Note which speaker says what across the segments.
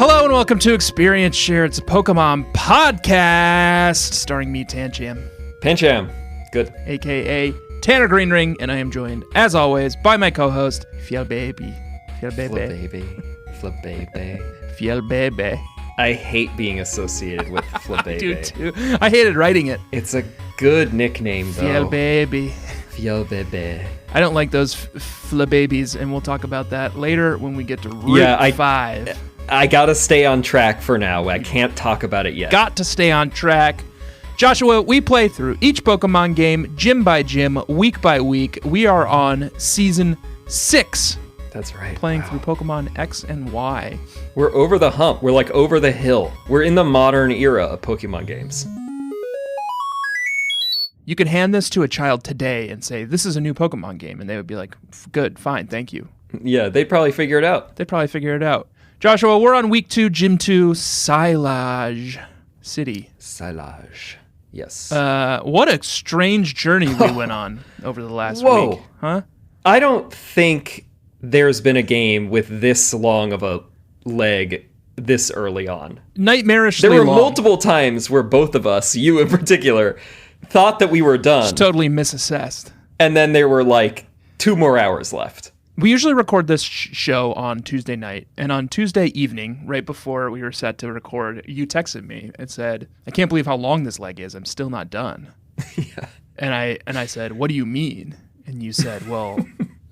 Speaker 1: Hello and welcome to Experience Share. It's a Pokemon podcast starring me, Tancham.
Speaker 2: Pancham. Good.
Speaker 1: A.K.A. Tanner Greenring, and I am joined, as always, by my co-host, Fiel Baby. Fiel Baby. Fiel Baby.
Speaker 2: I hate being associated with Flabebe.
Speaker 1: I do too. I hated writing it.
Speaker 2: It's a good nickname, though.
Speaker 1: Fiel Baby.
Speaker 2: Fiel Bebe.
Speaker 1: I don't like those Flababies, and we'll talk about that later when we get to Route 5.
Speaker 2: I gotta stay on track for now. I can't talk about it yet.
Speaker 1: Got to stay on track. Joshua, we play through each Pokemon game, gym by gym, week by week. We are on Season 6.
Speaker 2: That's right.
Speaker 1: Playing through Pokemon X and Y.
Speaker 2: We're over the hump. We're like over the hill. We're in the modern era of Pokemon games.
Speaker 1: You could hand this to a child today and say, this is a new Pokemon game. And they would be like, good, fine, thank you.
Speaker 2: Yeah, they'd probably figure it out.
Speaker 1: Joshua, we're on week 2, Gym 2, Silage City.
Speaker 2: Silage. Yes.
Speaker 1: What a strange journey we went on over the last week. Huh?
Speaker 2: I don't think there's been a game with this long of a leg this early on.
Speaker 1: Nightmarishly
Speaker 2: long. There were
Speaker 1: long.
Speaker 2: multiple times where both of us, you in particular, thought that we were done.
Speaker 1: Just totally misassessed.
Speaker 2: And then there were like 2 more hours left.
Speaker 1: We usually record this show on Tuesday night, and on Tuesday evening, right before we were set to record, you texted me and said, I can't believe how long this leg is. I'm still not done.
Speaker 2: Yeah.
Speaker 1: And I said, what do you mean? And you said, well,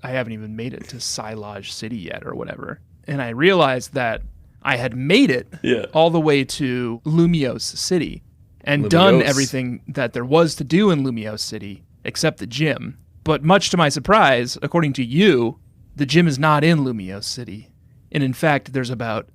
Speaker 1: I haven't even made it to Silage City yet or whatever. And I realized that I had made it all the way to Lumiose City and done everything that there was to do in Lumiose City except the gym. But much to my surprise, according to you, the gym is not in Lumiose City. And in fact, there's about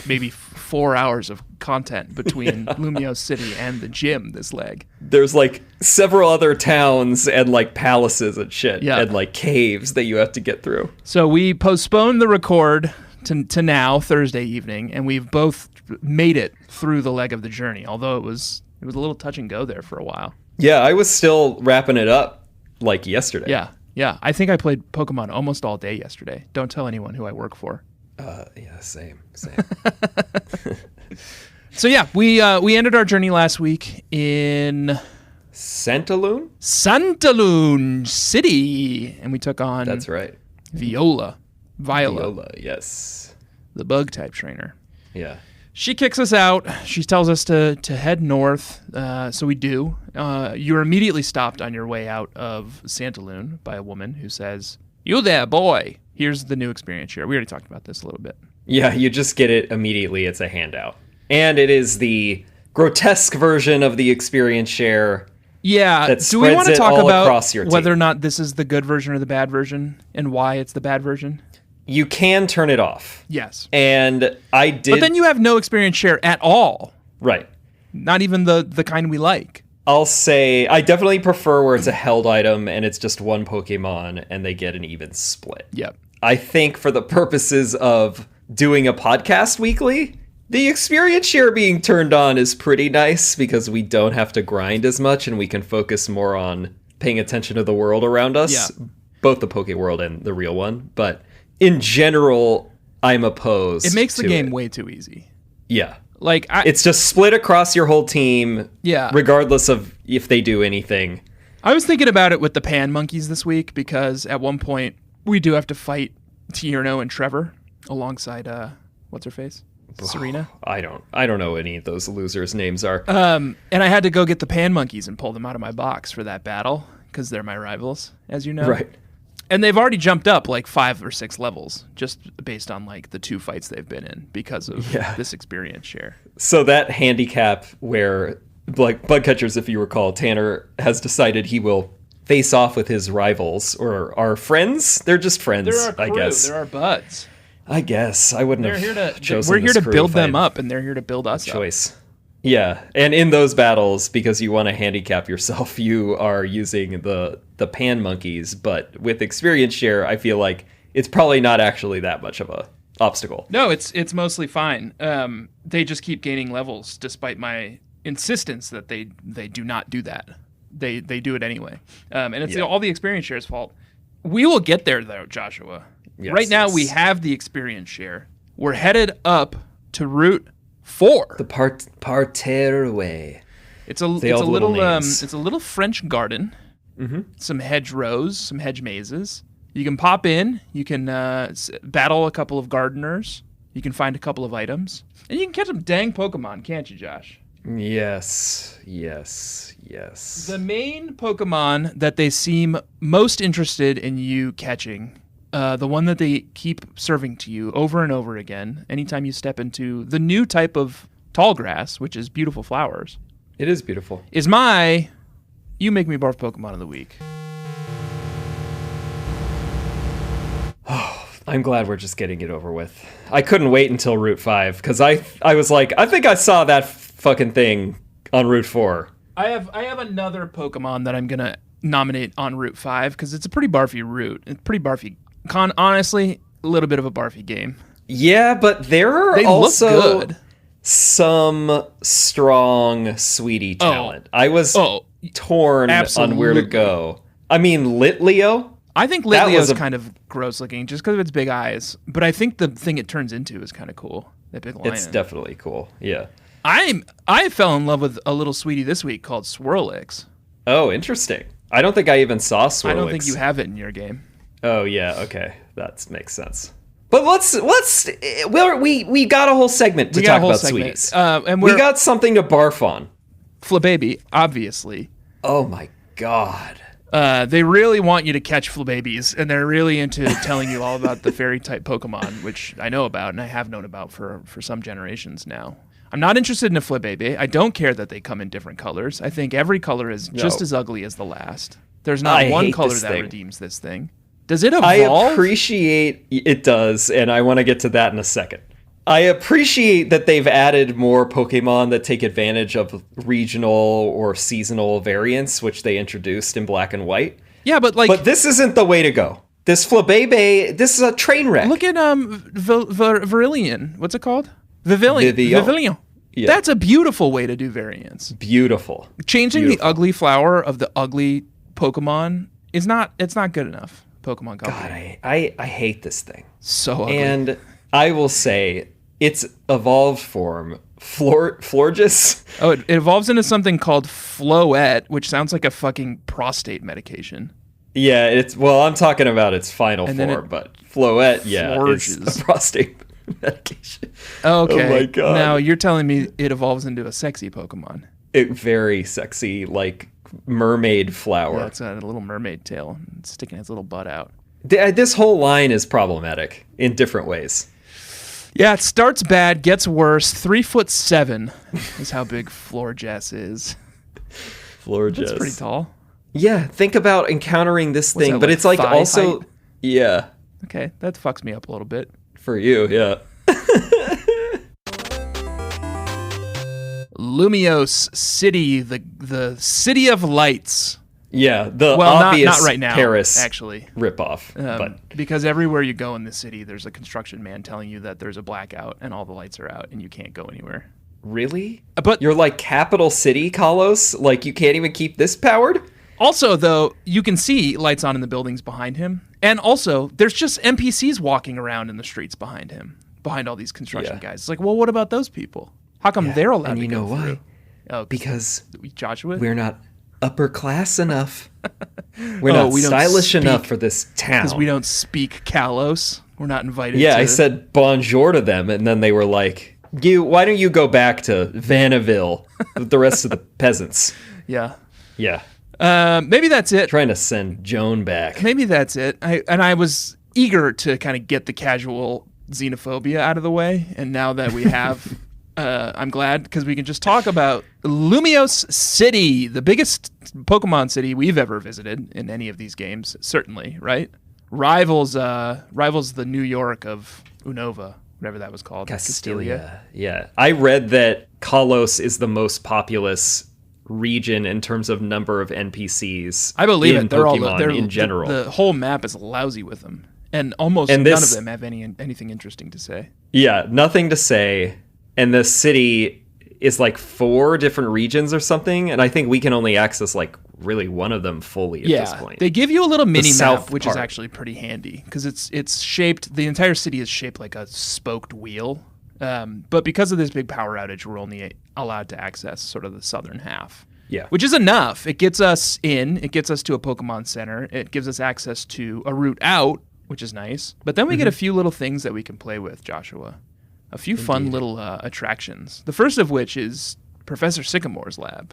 Speaker 1: maybe 4 hours of content between Lumiose City and the gym this leg.
Speaker 2: There's like several other towns and like palaces and shit and like caves that you have to get through.
Speaker 1: So we postponed the record to now, Thursday evening, and we've both made it through the leg of the journey, although it was a little touch and go there for a while.
Speaker 2: Yeah, I was still wrapping it up like yesterday.
Speaker 1: Yeah. I think I played Pokemon almost all day yesterday. Don't tell anyone who I work for.
Speaker 2: Yeah, same.
Speaker 1: So yeah, we ended our journey last week in
Speaker 2: Santaloon
Speaker 1: City, and we took on
Speaker 2: That's right.
Speaker 1: Viola,
Speaker 2: yes.
Speaker 1: The bug type trainer.
Speaker 2: Yeah.
Speaker 1: She kicks us out. She tells us to head north, so we do. You're immediately stopped on your way out of Santaloon by a woman who says, "You there, boy. Here's the new experience share." We already talked about this a little bit.
Speaker 2: Yeah, you just get it immediately. It's a handout. And it is the grotesque version of the experience share.
Speaker 1: Yeah,
Speaker 2: that
Speaker 1: do we want to talk about
Speaker 2: your
Speaker 1: whether or not this is the good version or the bad version and why it's the bad version?
Speaker 2: You can turn it off.
Speaker 1: Yes.
Speaker 2: And I did.
Speaker 1: But then you have no experience share at all.
Speaker 2: Right.
Speaker 1: Not even the kind we like.
Speaker 2: I'll say I definitely prefer where it's a held item and it's just one Pokemon and they get an even split.
Speaker 1: Yep.
Speaker 2: I think for the purposes of doing a podcast weekly, the experience share being turned on is pretty nice because we don't have to grind as much and we can focus more on paying attention to the world around us.
Speaker 1: Yeah.
Speaker 2: Both the Poke World and the real one. But in general, I'm opposed.
Speaker 1: It makes the game
Speaker 2: it.
Speaker 1: way too easy.
Speaker 2: Yeah.
Speaker 1: Like
Speaker 2: it's just split across your whole team.
Speaker 1: Yeah.
Speaker 2: Regardless of if they do anything.
Speaker 1: I was thinking about it with the Pan Monkeys this week because at one point we do have to fight Tierno and Trevor alongside what's her face? Serena?
Speaker 2: I don't know any of those losers' names are.
Speaker 1: And I had to go get the Pan Monkeys and pull them out of my box for that battle because they're my rivals, as you know.
Speaker 2: Right.
Speaker 1: And they've already jumped up like 5 or 6 levels just based on like the 2 fights they've been in because of this experience share.
Speaker 2: So that handicap where, like bug catchers, if you recall, Tanner has decided he will face off with his rivals or our friends. They're just friends,
Speaker 1: They're our crew.
Speaker 2: I guess.
Speaker 1: They're our buds.
Speaker 2: I guess I wouldn't have chosen.
Speaker 1: We're here to
Speaker 2: crew
Speaker 1: build
Speaker 2: if I
Speaker 1: them
Speaker 2: had
Speaker 1: up, and they're here to build us
Speaker 2: choice. Yeah, and in those battles, because you want to handicap yourself, you are using the Pan Monkeys. But with experience share, I feel like it's probably not actually that much of a obstacle.
Speaker 1: No, it's mostly fine. They just keep gaining levels despite my insistence that they do not do that. They do it anyway, and it's all the experience share's fault. We will get there though, Joshua. Yes, right now we have the experience share. We're headed up to Route 4.
Speaker 2: The parterre way.
Speaker 1: It's a little French garden. Mm-hmm. Some hedgerows, some hedge mazes. You can pop in. You can battle a couple of gardeners. You can find a couple of items. And you can catch some dang Pokemon, can't you, Josh?
Speaker 2: Yes.
Speaker 1: The main Pokemon that they seem most interested in you catching, the one that they keep serving to you over and over again, anytime you step into the new type of tall grass, which is beautiful flowers.
Speaker 2: It is beautiful.
Speaker 1: Is my You Make Me Barf Pokemon of the week.
Speaker 2: Oh, I'm glad we're just getting it over with. I couldn't wait until Route 5, because I was like, I think I saw that fucking thing on Route 4.
Speaker 1: I have another Pokemon that I'm going to nominate on Route 5, because it's a pretty barfy route. It's pretty barfy. Honestly, a little bit of a barfy game.
Speaker 2: Yeah, but there are also some strong sweetie talent. I was torn on where to go. I mean, Litleo?
Speaker 1: I think Litleo's kind of gross looking just because of its big eyes, but I think the thing it turns into is kind of cool. That big lion.
Speaker 2: It's definitely cool. Yeah.
Speaker 1: I fell in love with a little sweetie this week called Swirlix.
Speaker 2: Oh, interesting. I don't think I even saw Swirlix.
Speaker 1: I don't think you have it in your game.
Speaker 2: Oh yeah, okay, that makes sense. But we got a whole segment to talk about sweeties, and we got something to barf on.
Speaker 1: Flababy, obviously.
Speaker 2: Oh my god.
Speaker 1: They really want you to catch Flababies, and they're really into telling you all about the fairy-type Pokemon, which I know about, and I have known about for some generations now. I'm not interested in a Flababy. I don't care that they come in different colors. I think every color is just as ugly as the last. There's not one color that redeems this thing. Does it evolve?
Speaker 2: I appreciate it does, and I want to get to that in a second. I appreciate that they've added more Pokemon that take advantage of regional or seasonal variants, which they introduced in Black and White.
Speaker 1: Yeah, but
Speaker 2: this isn't the way to go. This Flabébé, this is a train wreck.
Speaker 1: Look at Virillion. What's it called? Vivillon. Yeah. That's a beautiful way to do variants.
Speaker 2: Beautiful.
Speaker 1: Changing the ugly flower of the ugly Pokemon it's not good enough. Pokemon Company.
Speaker 2: God, I hate this thing.
Speaker 1: So ugly.
Speaker 2: And I will say its evolved form, Florges.
Speaker 1: Oh, it evolves into something called Floette, which sounds like a fucking prostate medication.
Speaker 2: Yeah, I'm talking about its final form, but Floette, is a prostate medication.
Speaker 1: Okay.
Speaker 2: Oh my god.
Speaker 1: Now you're telling me it evolves into a sexy Pokemon.
Speaker 2: Very sexy, like mermaid flower.
Speaker 1: Yeah, it's got a little mermaid tail. It's sticking its little butt out.
Speaker 2: This whole line is problematic in different ways.
Speaker 1: Yeah, it starts bad, gets worse. 3'7" is how big Florges is.
Speaker 2: Florges.
Speaker 1: That's pretty tall.
Speaker 2: Yeah, think about encountering this thing, but it's like also height? Yeah.
Speaker 1: Okay, that fucks me up a little bit.
Speaker 2: For you, yeah.
Speaker 1: Lumiose City, the city of lights.
Speaker 2: Yeah, the obvious
Speaker 1: not right now,
Speaker 2: Paris
Speaker 1: actually
Speaker 2: ripoff. But
Speaker 1: because everywhere you go in the city, there's a construction man telling you that there's a blackout and all the lights are out and you can't go anywhere.
Speaker 2: Really?
Speaker 1: But
Speaker 2: you're like capital city, Kalos? Like you can't even keep this powered?
Speaker 1: Also, though, you can see lights on in the buildings behind him. And also, there's just NPCs walking around in the streets behind him, behind all these construction guys. It's like, well, what about those people? How come they're allowed to go through? And you know why?
Speaker 2: Oh, because
Speaker 1: Joshua?
Speaker 2: We're not upper class enough. We're not stylish enough for this town.
Speaker 1: Because we don't speak Kalos. We're not invited to...
Speaker 2: Yeah, I said bonjour to them, and then they were like, why don't you go back to Vanaville with the rest of the peasants?
Speaker 1: Yeah.
Speaker 2: Yeah.
Speaker 1: Maybe that's it.
Speaker 2: Trying to send Joan back.
Speaker 1: Maybe that's it. I was eager to kind of get the casual xenophobia out of the way, and now that we have... I'm glad because we can just talk about Lumiose City, the biggest Pokemon city we've ever visited in any of these games, certainly, right? Rivals the New York of Unova, whatever that was called.
Speaker 2: Castilia. Yeah. I read that Kalos is the most populous region in terms of number of NPCs.
Speaker 1: I believe
Speaker 2: in Pokemon in general.
Speaker 1: The whole map is lousy with them, and almost none of them have anything interesting to say.
Speaker 2: Yeah, nothing to say. And the city is like 4 different regions or something, and I think we can only access like really one of them fully at this point.
Speaker 1: They give you a little mini map, which is actually pretty handy because it's shaped. The entire city is shaped like a spoked wheel, But because of this big power outage, we're only allowed to access sort of the southern half.
Speaker 2: Yeah.
Speaker 1: Which is enough. It gets us in. It gets us to a Pokemon Center. It gives us access to a route out, which is nice. But then we get a few little things that we can play with, Joshua. A few fun little attractions. The first of which is Professor Sycamore's lab.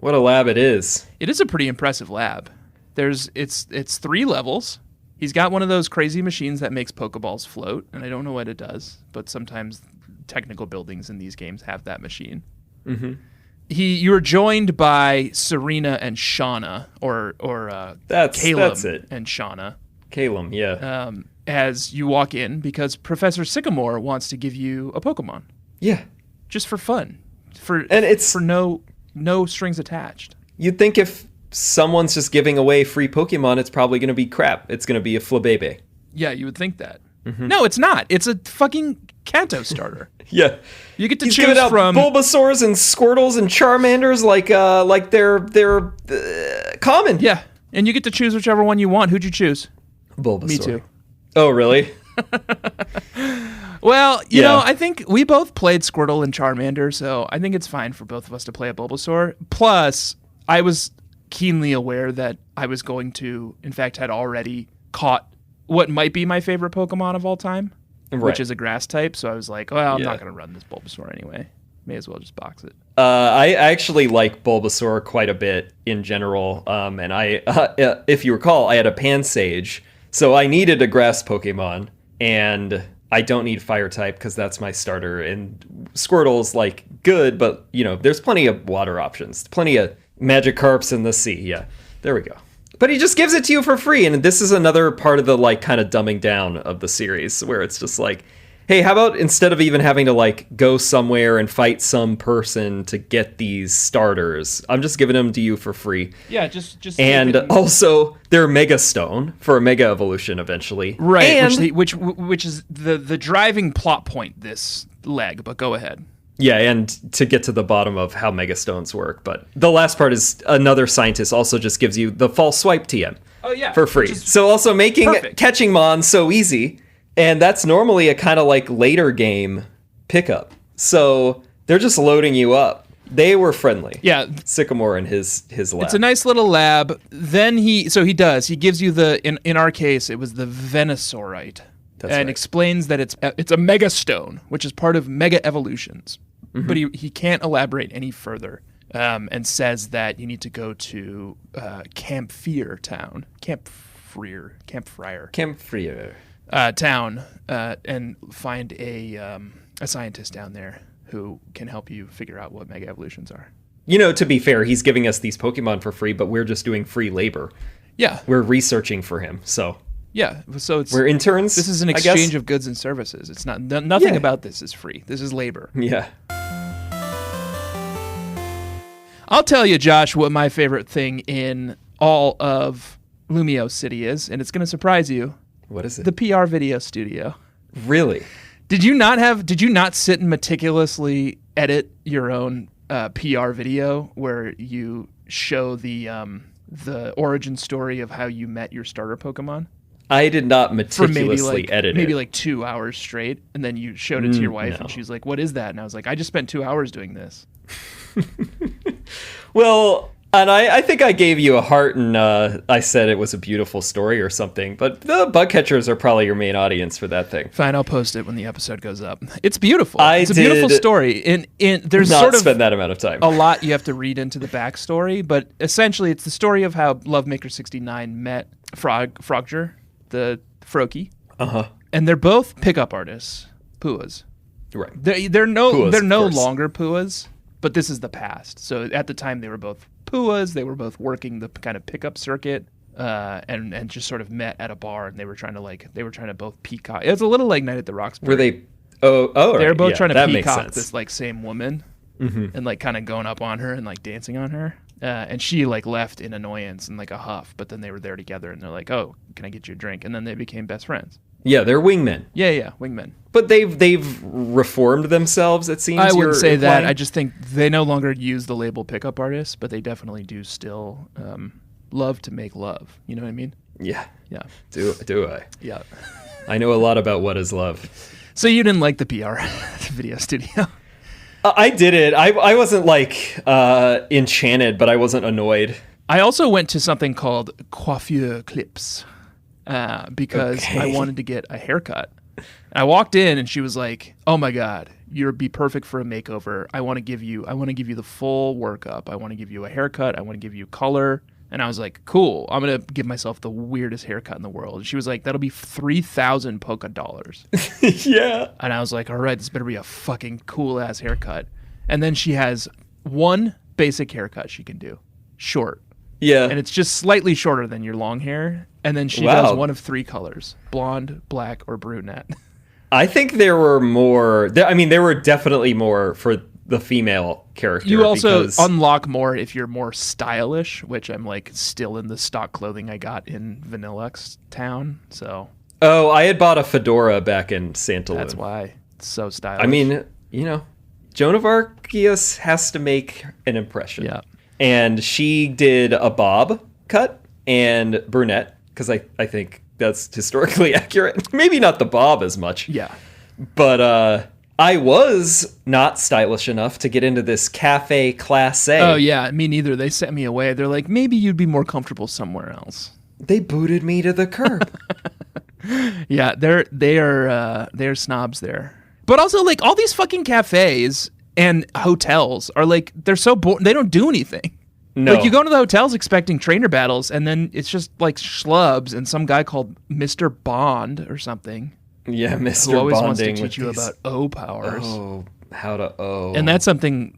Speaker 2: What a lab it is.
Speaker 1: It is a pretty impressive lab. It's 3 levels. He's got one of those crazy machines that makes Pokeballs float, and I don't know what it does, but sometimes technical buildings in these games have that machine. Mm-hmm. You're joined by Serena and Shauna, or Caleb
Speaker 2: that's it.
Speaker 1: and Shauna.
Speaker 2: Caleb, yeah.
Speaker 1: As you walk in, because Professor Sycamore wants to give you a Pokemon.
Speaker 2: Yeah.
Speaker 1: Just for fun. For no strings attached.
Speaker 2: You'd think if someone's just giving away free Pokemon, it's probably going to be crap. It's going to be a Flabébé.
Speaker 1: Yeah, you would think that. Mm-hmm. No, it's not. It's a fucking Kanto starter.
Speaker 2: Yeah.
Speaker 1: You get to
Speaker 2: He's
Speaker 1: choose
Speaker 2: giving out
Speaker 1: from
Speaker 2: Bulbasaurs and Squirtles and Charmanders like they're common.
Speaker 1: Yeah, and you get to choose whichever one you want. Who'd you choose?
Speaker 2: Bulbasaur.
Speaker 1: Me too.
Speaker 2: Oh, really?
Speaker 1: Well, you know, I think we both played Squirtle and Charmander, so I think it's fine for both of us to play a Bulbasaur. Plus, I was keenly aware that I was going to, in fact, had already caught what might be my favorite Pokemon of all time, which is a grass type. So I was like, well, I'm not going to run this Bulbasaur anyway. May as well just box it.
Speaker 2: I actually like Bulbasaur quite a bit in general. And I, if you recall, I had a Pansage, so I needed a grass Pokemon, and I don't need fire type because that's my starter. And Squirtle's like good, but you know, there's plenty of water options, plenty of Magikarps in the sea. Yeah, there we go. But he just gives it to you for free, and this is another part of the like kind of dumbing down of the series where it's just like, hey, how about instead of even having to like go somewhere and fight some person to get these starters, I'm just giving them to you for free.
Speaker 1: Yeah, just
Speaker 2: and also they're Mega Stone for a Mega Evolution eventually,
Speaker 1: right?
Speaker 2: And,
Speaker 1: which is the driving plot point this leg. But go ahead.
Speaker 2: Yeah, and to get to the bottom of how Mega Stones work, but the last part is another scientist also just gives you the false swipe TM.
Speaker 1: Oh yeah,
Speaker 2: for free. So also making catching Mon so easy. And that's normally a kind of like later game pickup. So they're just loading you up. They were friendly.
Speaker 1: Yeah.
Speaker 2: Sycamore and his lab.
Speaker 1: It's a nice little lab. Then he gives you in our case, it was the Venusaurite. And explains that it's a Mega Stone, which is part of Mega Evolutions. Mm-hmm. But he can't elaborate any further. And says that you need to go to Camphrier town. Camphrier town and find a scientist down there who can help you figure out what Mega Evolutions are.
Speaker 2: You know, to be fair, he's giving us these Pokemon for free, but we're just doing free labor.
Speaker 1: Yeah.
Speaker 2: We're researching for him, so...
Speaker 1: Yeah, so
Speaker 2: we're interns.
Speaker 1: This is an exchange of goods and services. It's not nothing about this is free. This is labor.
Speaker 2: Yeah.
Speaker 1: I'll tell you, Josh, what my favorite thing in all of Lumiose City is, and it's going to surprise you.
Speaker 2: What is it?
Speaker 1: The PR video studio.
Speaker 2: Really?
Speaker 1: Did you not sit and meticulously edit your own PR video where you show the origin story of how you met your starter Pokemon?
Speaker 2: I did not meticulously edit it.
Speaker 1: Maybe like 2 hours straight, and then you showed it to your wife, and she was like, "What is that?" And I was like, "I just spent 2 hours doing this."
Speaker 2: Well, and I think I gave you a heart, and I said it was a beautiful story or something, but the bug catchers are probably your main audience for that thing.
Speaker 1: Fine, I'll post it when the episode goes up. It's beautiful. It's a beautiful story. There's
Speaker 2: not
Speaker 1: sort of
Speaker 2: spend that amount of time.
Speaker 1: A lot you have to read into the backstory, but essentially it's the story of how Lovemaker69 met Frogger, the Froakie.
Speaker 2: Uh-huh.
Speaker 1: And they're both pickup artists, Puas.
Speaker 2: Right.
Speaker 1: They're no longer Puas, but this is the past. So at the time they were both Puas. They were both working the kind of pickup circuit, and just sort of met at a bar, and they were trying to both peacock. It's a little like Night at the Roxbury.
Speaker 2: Were they? Oh,
Speaker 1: they were both
Speaker 2: yeah,
Speaker 1: trying to peacock this like same woman, and like kind of going up on her and like dancing on her. And she like left in annoyance and like a huff, but then they were there together, and they're like, "Oh, can I get you a drink?" And then they became best friends.
Speaker 2: Yeah, they're wingmen.
Speaker 1: Yeah, wingmen.
Speaker 2: But they've reformed themselves, it seems.
Speaker 1: I wouldn't say that. I just think they no longer use the label pickup artists, but they definitely do still love to make love. You know what I mean?
Speaker 2: Yeah.
Speaker 1: Yeah.
Speaker 2: Do I?
Speaker 1: Yeah.
Speaker 2: I know a lot about what is love.
Speaker 1: So you didn't like the PR video studio?
Speaker 2: I did it. I wasn't like enchanted, but I wasn't annoyed.
Speaker 1: I also went to something called Coiffure Clips because I wanted to get a haircut. I walked in and she was like, "Oh my God, you'd be perfect for a makeover. I want to give you the full workup. I want to give you a haircut. I want to give you color." And I was like, "Cool. I'm gonna give myself the weirdest haircut in the world." And she was like, "That'll be 3,000 polka dollars."
Speaker 2: Yeah.
Speaker 1: And I was like, "All right, this better be a fucking cool ass haircut." And then she has one basic haircut she can do, short.
Speaker 2: Yeah.
Speaker 1: And it's just slightly shorter than your long hair. And then she does one of 3 colors: blonde, black, or brunette.
Speaker 2: I think there were more. There were definitely more for the female character.
Speaker 1: You also unlock more if you're more stylish, which I'm like still in the stock clothing I got in Vanillux Town. So.
Speaker 2: Oh, I had bought a fedora back in Santalune.
Speaker 1: That's why it's so stylish.
Speaker 2: I mean, Joan of Arc has to make an impression.
Speaker 1: Yeah.
Speaker 2: And she did a bob cut and brunette because I think that's historically accurate. Maybe not the bob as much.
Speaker 1: Yeah.
Speaker 2: But I was not stylish enough to get into this cafe class A.
Speaker 1: Oh, yeah. Me neither. They sent me away. They're like, maybe you'd be more comfortable somewhere else.
Speaker 2: They booted me to the curb.
Speaker 1: Yeah, they're snobs there. But also, like, all these fucking cafes and hotels are like, they're so boring. They don't do anything.
Speaker 2: No.
Speaker 1: Like, you go to the hotels expecting trainer battles, and then it's just like schlubs and some guy called Mr. Bond or something.
Speaker 2: Yeah, Mr.
Speaker 1: Who always
Speaker 2: Bonding
Speaker 1: wants to teach you
Speaker 2: these...
Speaker 1: about O powers.
Speaker 2: Oh, how to O.
Speaker 1: And that's something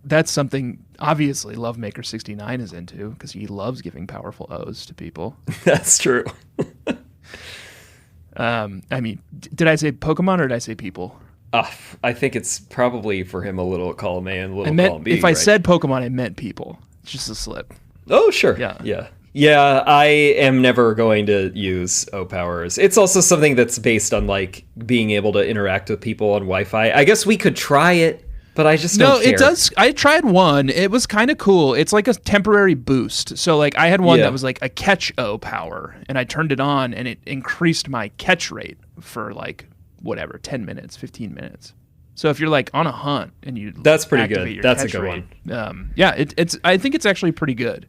Speaker 1: obviously Lovemaker 69 is into, because he loves giving powerful O's to people.
Speaker 2: That's true.
Speaker 1: I mean, did I say Pokemon or did I say people?
Speaker 2: I think it's probably for him a little column A and a little column B.
Speaker 1: If I said Pokemon, I meant people. It's just a slip.
Speaker 2: Oh, sure.
Speaker 1: Yeah.
Speaker 2: Yeah, I am never going to use O powers. It's also something that's based on like being able to interact with people on Wi-Fi. I guess we could try it, but I just don't care.
Speaker 1: No, it does. I tried one. It was kind of cool. It's like a temporary boost. So like I had one that was like a catch O power, and I turned it on, and it increased my catch rate for like whatever 10 minutes, 15 minutes. So if you're like on a hunt and you
Speaker 2: that's pretty good. That's a good
Speaker 1: one. Yeah, it's. I think it's actually pretty good.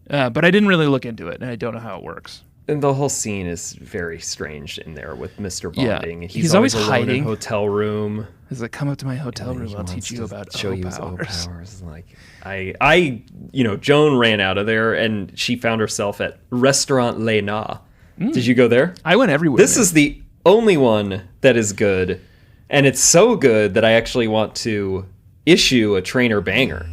Speaker 1: But I didn't really look into it, and I don't know how it works.
Speaker 2: And the whole scene is very strange in there with Mr. Bonding.
Speaker 1: Yeah.
Speaker 2: He's always hiding in a hotel room.
Speaker 1: He's like, "Come up to my hotel room. I'll teach you about O powers."
Speaker 2: Like, Joan ran out of there, and she found herself at Restaurant Lena. Did you go there?
Speaker 1: I went everywhere.
Speaker 2: This is the only one that is good, and it's so good that I actually want to issue a trainer banger.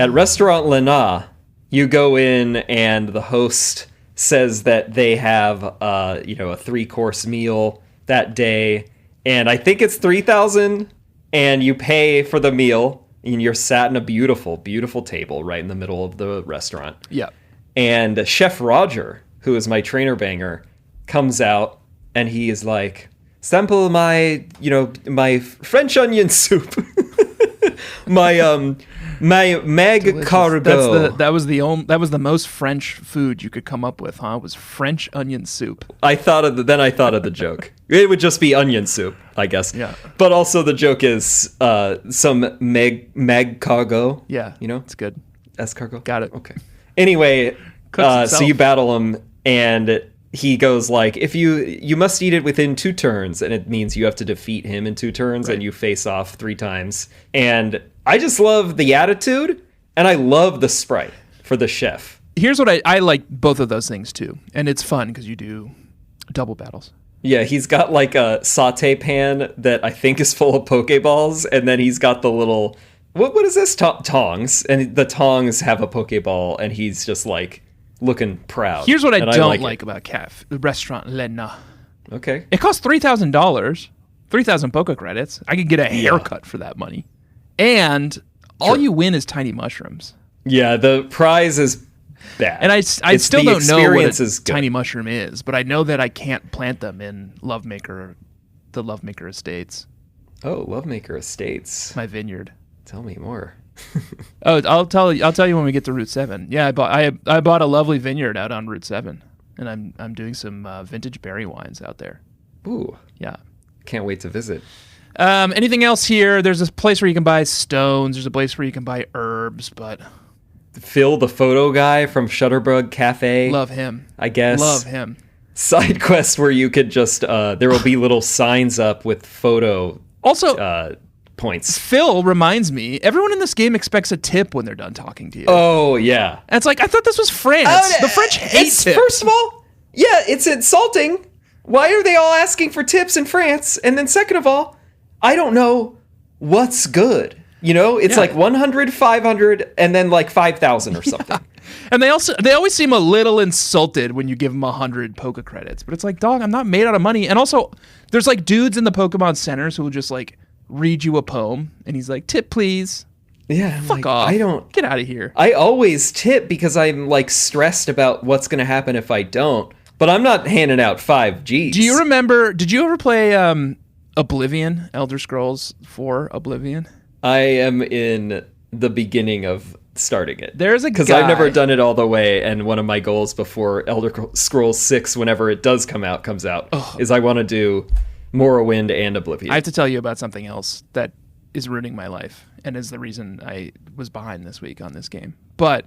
Speaker 2: At Restaurant Lena, you go in and the host says that they have a 3-course meal that day, and I think it's 3,000, and you pay for the meal, and you're sat in a beautiful, beautiful table right in the middle of the restaurant.
Speaker 1: Yeah.
Speaker 2: And Chef Roger, who is my trainer banger, comes out and he is like, "Sample my French onion soup." My Meg Cargo.
Speaker 1: That was the most French food you could come up with, huh? It was French onion soup.
Speaker 2: I thought of the joke. It would just be onion soup, I guess.
Speaker 1: Yeah.
Speaker 2: But also the joke is some Meg Cargo.
Speaker 1: Yeah.
Speaker 2: It's
Speaker 1: good.
Speaker 2: Escargot.
Speaker 1: Got it.
Speaker 2: Okay. Anyway, so you battle him, and he goes like, if you must eat it within 2 turns, and it means you have to defeat him in 2 turns, right. And you face off 3 times. And I just love the attitude, and I love the sprite for the chef.
Speaker 1: Here's what I like both of those things too, and it's fun because you do double battles.
Speaker 2: Yeah, he's got like a saute pan that I think is full of Pokeballs, and then he's got the little what is this tongs, and the tongs have a Pokeball, and he's just like looking proud.
Speaker 1: Here's what I don't like about the Restaurant Lena.
Speaker 2: Okay.
Speaker 1: It costs $3,000, 3,000 Poke credits. I could get a haircut for that money. And all you win is tiny mushrooms.
Speaker 2: Yeah, the prize is bad.
Speaker 1: And I still don't know what a tiny mushroom is, but I know that I can't plant them in the Lovemaker Estates.
Speaker 2: Oh, Lovemaker Estates.
Speaker 1: My vineyard.
Speaker 2: Tell me more.
Speaker 1: Oh, I'll tell you when we get to Route 7. Yeah, I bought a lovely vineyard out on Route 7. and I'm doing some vintage berry wines out there.
Speaker 2: Ooh.
Speaker 1: Yeah.
Speaker 2: Can't wait to visit.
Speaker 1: Anything else here? There's a place where you can buy stones. There's a place where you can buy herbs, but...
Speaker 2: Phil, the photo guy from Shutterbug Cafe.
Speaker 1: Love him.
Speaker 2: I guess.
Speaker 1: Love him.
Speaker 2: Side quest where you could just... there will be little signs up with photo points.
Speaker 1: Phil reminds me, everyone in this game expects a tip when they're done talking to you.
Speaker 2: Oh, yeah.
Speaker 1: And it's like, I thought this was France. The French hate tips.
Speaker 2: First of all, yeah, it's insulting. Why are they all asking for tips in France? And then second of all, I don't know what's good. You know, it's like 100, 500, and then like 5,000 or something.
Speaker 1: And they always seem a little insulted when you give them 100 Poke credits. But it's like, dog, I'm not made out of money. And also, there's like dudes in the Pokemon centers who will just like read you a poem, and he's like, tip please.
Speaker 2: Yeah,
Speaker 1: fuck off. Get out of here.
Speaker 2: I always tip because I'm like stressed about what's going to happen if I don't. But I'm not handing out 5 Gs.
Speaker 1: Do you remember? Did you ever play Oblivion, Elder Scrolls 4 Oblivion?
Speaker 2: I am in the beginning of starting it.
Speaker 1: There's a guy...
Speaker 2: Because I've never done it all the way, and one of my goals before Elder Scrolls 6, whenever it does comes out, is I want to do Morrowind and Oblivion.
Speaker 1: I have to tell you about something else that is ruining my life, and is the reason I was behind this week on this game. But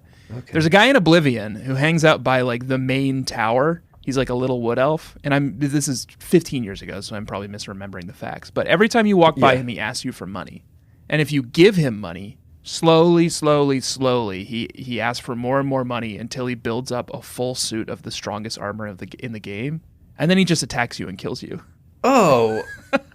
Speaker 1: there's a guy in Oblivion who hangs out by like the main tower. He's like a little wood elf, and this is 15 years ago, so I'm probably misremembering the facts. But every time you walk by him, he asks you for money. And if you give him money, slowly, he asks for more and more money until he builds up a full suit of the strongest armor in the game. And then he just attacks you and kills you.
Speaker 2: Oh,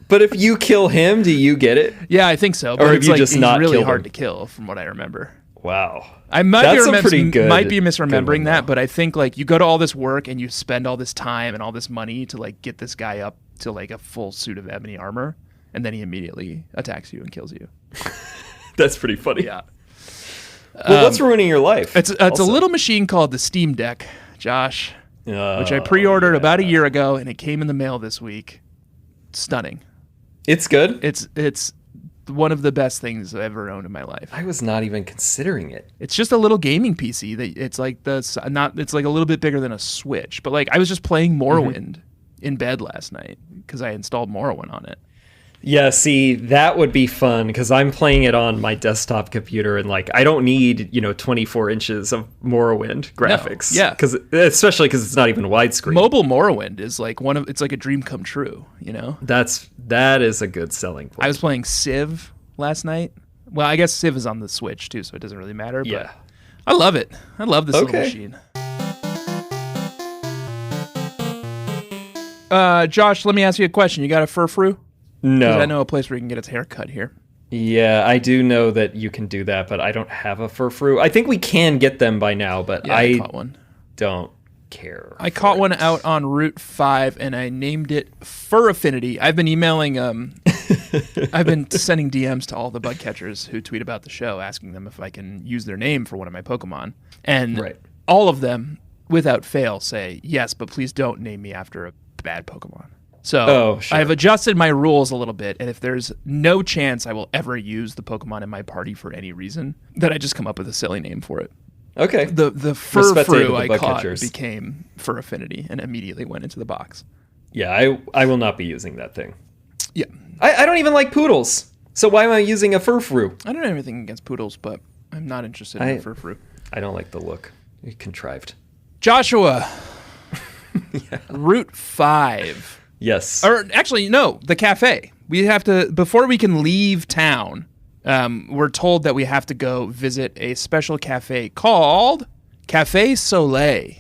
Speaker 2: but if you kill him, do you get it?
Speaker 1: Yeah, I think so. But
Speaker 2: or have you just not
Speaker 1: really
Speaker 2: killed
Speaker 1: hard
Speaker 2: him?
Speaker 1: to kill, from what I remember.
Speaker 2: Wow.
Speaker 1: I might
Speaker 2: That's
Speaker 1: be misremembering that, but I think like you go to all this work and you spend all this time and all this money to like get this guy up to like a full suit of ebony armor, and then he immediately attacks you and kills you.
Speaker 2: That's pretty funny.
Speaker 1: Yeah.
Speaker 2: Well, what's ruining your life?
Speaker 1: It's a little machine called the Steam Deck, Josh, which I pre-ordered about a year ago, and it came in the mail this week. Stunning.
Speaker 2: It's good?
Speaker 1: It's one of the best things I've ever owned in my life.
Speaker 2: I was not even considering it.
Speaker 1: It's just a little gaming PC. It's like it's like a little bit bigger than a Switch. But like I was just playing Morrowind in bed last night because I installed Morrowind on it.
Speaker 2: Yeah, see, that would be fun because I'm playing it on my desktop computer, and like I don't need 24 inches of Morrowind graphics.
Speaker 1: No, yeah,
Speaker 2: especially because it's not even widescreen.
Speaker 1: Mobile Morrowind is like it's like a dream come true.
Speaker 2: That is a good selling point.
Speaker 1: I was playing Civ last night. Well, I guess Civ is on the Switch too, so it doesn't really matter. But
Speaker 2: yeah,
Speaker 1: I love it. I love this little machine. Josh, let me ask you a question. You got a Furfrous?
Speaker 2: No.
Speaker 1: I know a place where you can get its hair cut here.
Speaker 2: Yeah, I do know that you can do that, but I don't have a Furfrous. I think we can get them by now, but I
Speaker 1: caught one.
Speaker 2: Don't care.
Speaker 1: I caught one out on Route 5, and I named it Fur Affinity. I've been emailing, I've been sending DMs to all the bug catchers who tweet about the show, asking them if I can use their name for one of my Pokemon. And all of them, without fail, say, yes, but please don't name me after a bad Pokemon. So I've adjusted my rules a little bit, and if there's no chance I will ever use the Pokemon in my party for any reason, then I just come up with a silly name for it.
Speaker 2: Okay.
Speaker 1: The Furfrous I caught became Fur Affinity and immediately went into the box.
Speaker 2: Yeah, I will not be using that thing.
Speaker 1: Yeah.
Speaker 2: I don't even like poodles, so why am I using a Furfrous?
Speaker 1: I don't have anything against poodles, but I'm not interested in a Furfrous.
Speaker 2: I don't like the look. It's contrived.
Speaker 1: Joshua. Route 5.
Speaker 2: Yes.
Speaker 1: Or actually, no, the cafe. We have to, before we can leave town, we're told that we have to go visit a special cafe called Cafe Soleil.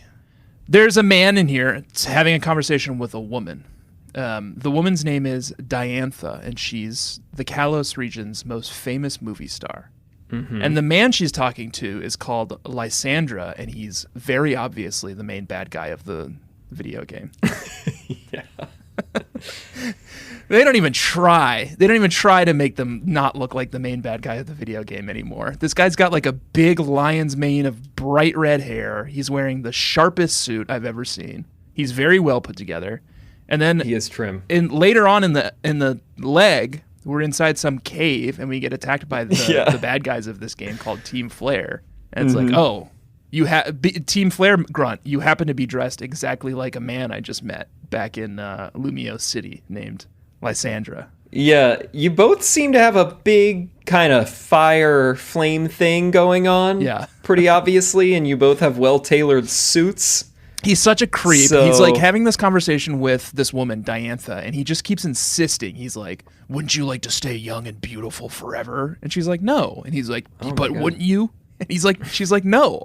Speaker 1: There's a man in here having a conversation with a woman. The woman's name is Diantha, and she's the Kalos region's most famous movie star. Mm-hmm. And the man she's talking to is called Lysandra, and he's very obviously the main bad guy of the video game.
Speaker 2: Yeah.
Speaker 1: They don't even try. They don't even try to make them not look like the main bad guy of the video game anymore. This guy's got like a big lion's mane of bright red hair. He's wearing the sharpest suit I've ever seen. He's very well put together. And then
Speaker 2: he is trim.
Speaker 1: Later on in the leg, we're inside some cave and we get attacked by the bad guys of this game called Team Flare. And it's like, oh, Team Flare Grunt, you happen to be dressed exactly like a man I just met back in Lumiose City named Lysandra.
Speaker 2: Yeah, you both seem to have a big kind of fire flame thing going on.
Speaker 1: Yeah.
Speaker 2: Pretty obviously, and you both have well-tailored suits.
Speaker 1: He's such a creep. He's like having this conversation with this woman, Diantha, and he just keeps insisting. He's like, wouldn't you like to stay young and beautiful forever? And she's like, no. And he's like, but wouldn't you? And she's like, no.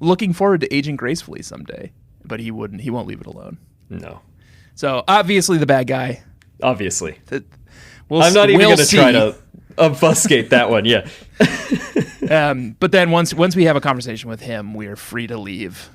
Speaker 1: Looking forward to aging gracefully someday. But he wouldn't. He won't leave it alone.
Speaker 2: No.
Speaker 1: So obviously the bad guy.
Speaker 2: Obviously.
Speaker 1: I'm
Speaker 2: not even going to try to obfuscate that one. Yeah.
Speaker 1: But then once we have a conversation with him, we are free to leave.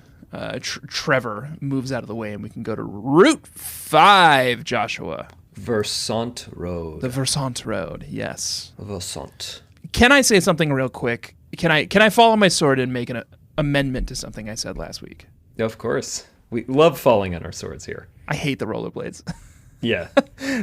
Speaker 1: Trevor moves out of the way and we can go to Route 5, Joshua.
Speaker 2: Versant Road.
Speaker 1: The Versant Road, yes.
Speaker 2: Versant.
Speaker 1: Can I say something real quick? Can I follow my sword and make an amendment to something I said last week?
Speaker 2: Of course. We love falling on our swords here.
Speaker 1: I hate the rollerblades.
Speaker 2: Yeah.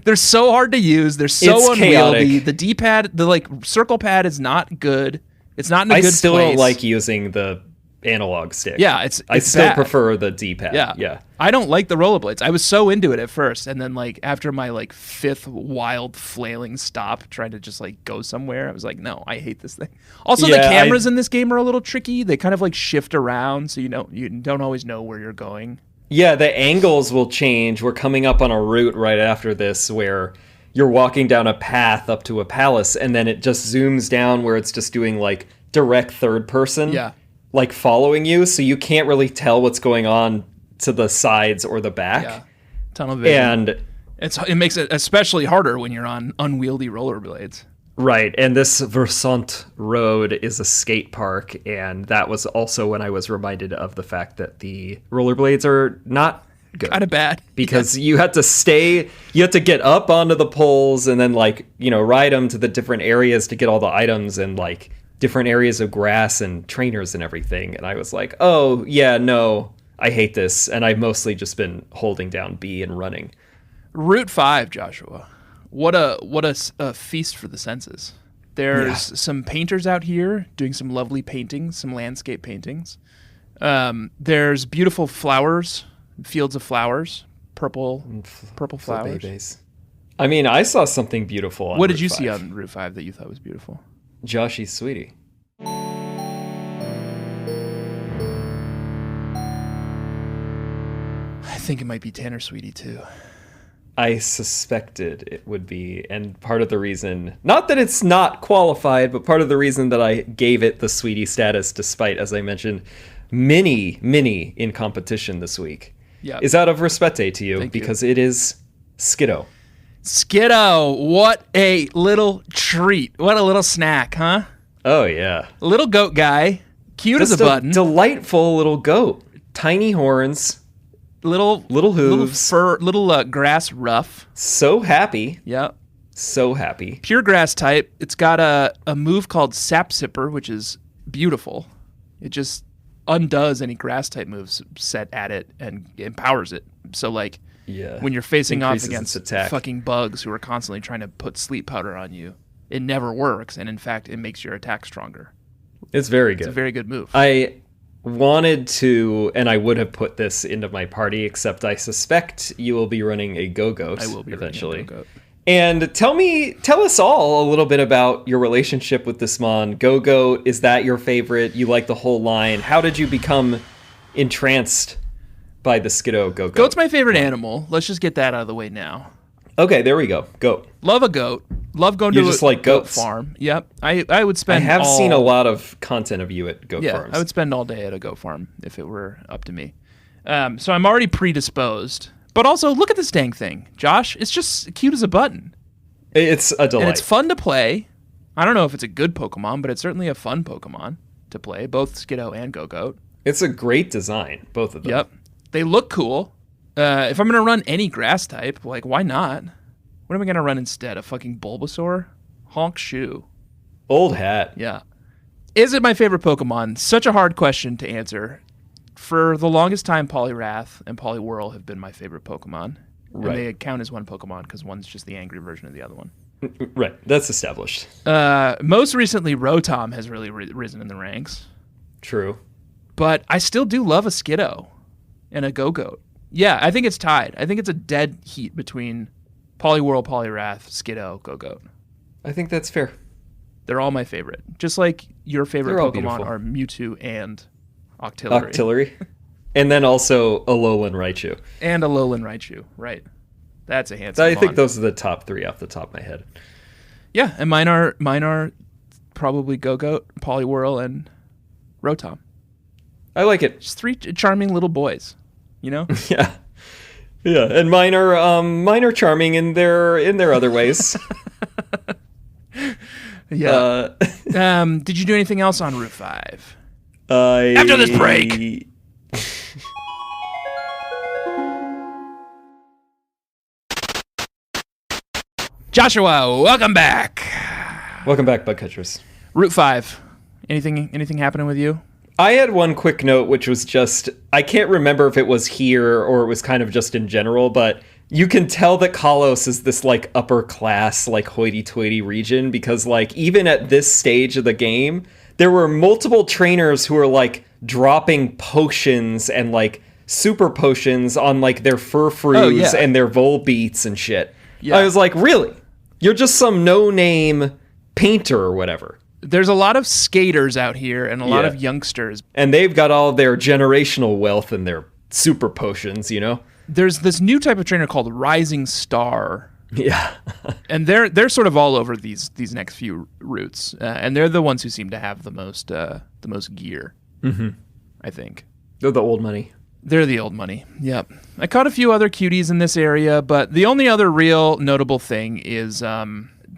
Speaker 1: They're so hard to use. They're so unwieldy.
Speaker 2: Chaotic.
Speaker 1: The D-pad, the circle pad is not good. It's not in a good place.
Speaker 2: I still don't like using the analog stick.
Speaker 1: Yeah, I
Speaker 2: still
Speaker 1: bad.
Speaker 2: prefer the D-pad.
Speaker 1: Yeah. I don't like the rollerblades. I was so into it at first, and then after my fifth wild flailing stop trying to just go somewhere, I was like, no, I hate this thing. Also, the cameras in this game are a little tricky. They kind of shift around, so you don't always know where you're going.
Speaker 2: Yeah, the angles will change. We're coming up on a route right after this where you're walking down a path up to a palace, and then it just zooms down where it's just doing direct third person.
Speaker 1: Yeah.
Speaker 2: Following you, so you can't really tell what's going on to the sides or the back.
Speaker 1: Yeah, tunnel vision.
Speaker 2: And
Speaker 1: it makes it especially harder when you're on unwieldy rollerblades.
Speaker 2: Right, and this Versant Road is a skate park, and that was also when I was reminded of the fact that the rollerblades are not good.
Speaker 1: Kind of bad.
Speaker 2: Because you had to get up onto the poles and then ride them to the different areas to get all the items and different areas of grass and trainers and everything. And I was like, oh, yeah, no, I hate this. And I've mostly just been holding down B and running.
Speaker 1: Route 5, Joshua. What a feast for the senses. There's some painters out here doing some lovely paintings, some landscape paintings. There's beautiful flowers, fields of flowers, purple flowers.
Speaker 2: Babies. I mean, I saw something beautiful on
Speaker 1: What did
Speaker 2: Route
Speaker 1: you
Speaker 2: 5.
Speaker 1: see on Route 5 that you thought was beautiful?
Speaker 2: Joshy's sweetie.
Speaker 1: I think it might be Tanner Sweetie too.
Speaker 2: I suspected it would be, and part of the reason, not that it's not qualified, but part of the reason that I gave it the sweetie status, despite, as I mentioned, many in competition this week, is out of respect to you.
Speaker 1: Thank
Speaker 2: because
Speaker 1: you.
Speaker 2: It is Skiddo.
Speaker 1: Skiddo, what a little treat. What a little snack, huh?
Speaker 2: Oh, yeah.
Speaker 1: Little goat guy, cute
Speaker 2: Just
Speaker 1: as a button.
Speaker 2: Delightful little goat. Tiny horns.
Speaker 1: Little
Speaker 2: hooves.
Speaker 1: Little fur, little grass ruff.
Speaker 2: So happy.
Speaker 1: Yep.
Speaker 2: So happy.
Speaker 1: Pure grass type. It's got a move called Sap Sipper, which is beautiful. It just undoes any grass type moves set at it and empowers it. So when you're facing off against fucking bugs who are constantly trying to put sleep powder on you, it never works. And in fact, it makes your attack stronger.
Speaker 2: It's very good.
Speaker 1: It's a very good move.
Speaker 2: I wanted to, and I would have put this into my party, except I suspect you will be running a Go-Goat.
Speaker 1: I will be
Speaker 2: eventually.
Speaker 1: running a Go-Goat.
Speaker 2: And tell us all a little bit about your relationship with this mon. Go-Goat, is that your favorite? You like the whole line? How did you become entranced by the Skiddo Go-Goat?
Speaker 1: Goat's my favorite animal. Let's just get that out of the way now.
Speaker 2: Okay, there we go. Goat.
Speaker 1: Love a goat. Love going to a goat farm. Yep. I would spend
Speaker 2: I have seen a lot of content of you at goat farms.
Speaker 1: I would spend all day at a goat farm if it were up to me. So I'm already predisposed. But also, look at this dang thing. Josh, it's just cute as a button.
Speaker 2: It's a delight.
Speaker 1: And it's fun to play. I don't know if it's a good Pokemon, but it's certainly a fun Pokemon to play, both Skiddo and Go-Goat.
Speaker 2: It's a great design, both of them.
Speaker 1: Yep. They look cool. If I'm going to run any grass type, why not? What am I going to run instead? A fucking Bulbasaur? Honk shoe.
Speaker 2: Old hat.
Speaker 1: Yeah. Is it my favorite Pokemon? Such a hard question to answer. For the longest time, Poliwrath and Poliwhirl have been my favorite Pokemon. Right. And they count as one Pokemon because one's just the angry version of the other one.
Speaker 2: Right. That's established.
Speaker 1: Most recently, Rotom has really risen in the ranks.
Speaker 2: True.
Speaker 1: But I still do love a Skiddo and a Go-Goat. Yeah, I think it's tied. I think it's a dead heat between Poliwhirl, Poliwrath, Skiddo, Go-Goat.
Speaker 2: I think that's fair.
Speaker 1: They're all my favorite. Just like your favorite Pokemon are Mewtwo and Octillery.
Speaker 2: And then also Alolan Raichu.
Speaker 1: And Alolan Raichu, right. That's a handsome
Speaker 2: I think those are the top 3 off the top of my head.
Speaker 1: Yeah, and mine are probably Go-Goat, Poliwhirl, and Rotom.
Speaker 2: I like it.
Speaker 1: Just 3 charming little boys, you know?
Speaker 2: Yeah. Yeah, and mine are charming in their other ways.
Speaker 1: Yeah. Did you do anything else on Route 5?
Speaker 2: After
Speaker 1: this break. Joshua, welcome back.
Speaker 2: Welcome back, Bugcatchers.
Speaker 1: Route 5. Anything happening with you?
Speaker 2: I had one quick note, which was just, I can't remember if it was here or it was kind of just in general, but you can tell that Kalos is this like upper class, like hoity-toity region, because like even at this stage of the game, there were multiple trainers who were like dropping potions and like super potions on like their Furfrous and their Volbeats and shit. Yeah. I was like, really? You're just some no-name painter or whatever.
Speaker 1: There's a lot of skaters out here and a lot of youngsters.
Speaker 2: And they've got all their generational wealth and their super potions, you know?
Speaker 1: There's this new type of trainer called Rising Star.
Speaker 2: Yeah.
Speaker 1: And they're sort of all over these next few routes. And they're the ones who seem to have the most gear, I think.
Speaker 2: They're the old money.
Speaker 1: They're the old money, yep. I caught a few other cuties in this area, but the only other real notable thing is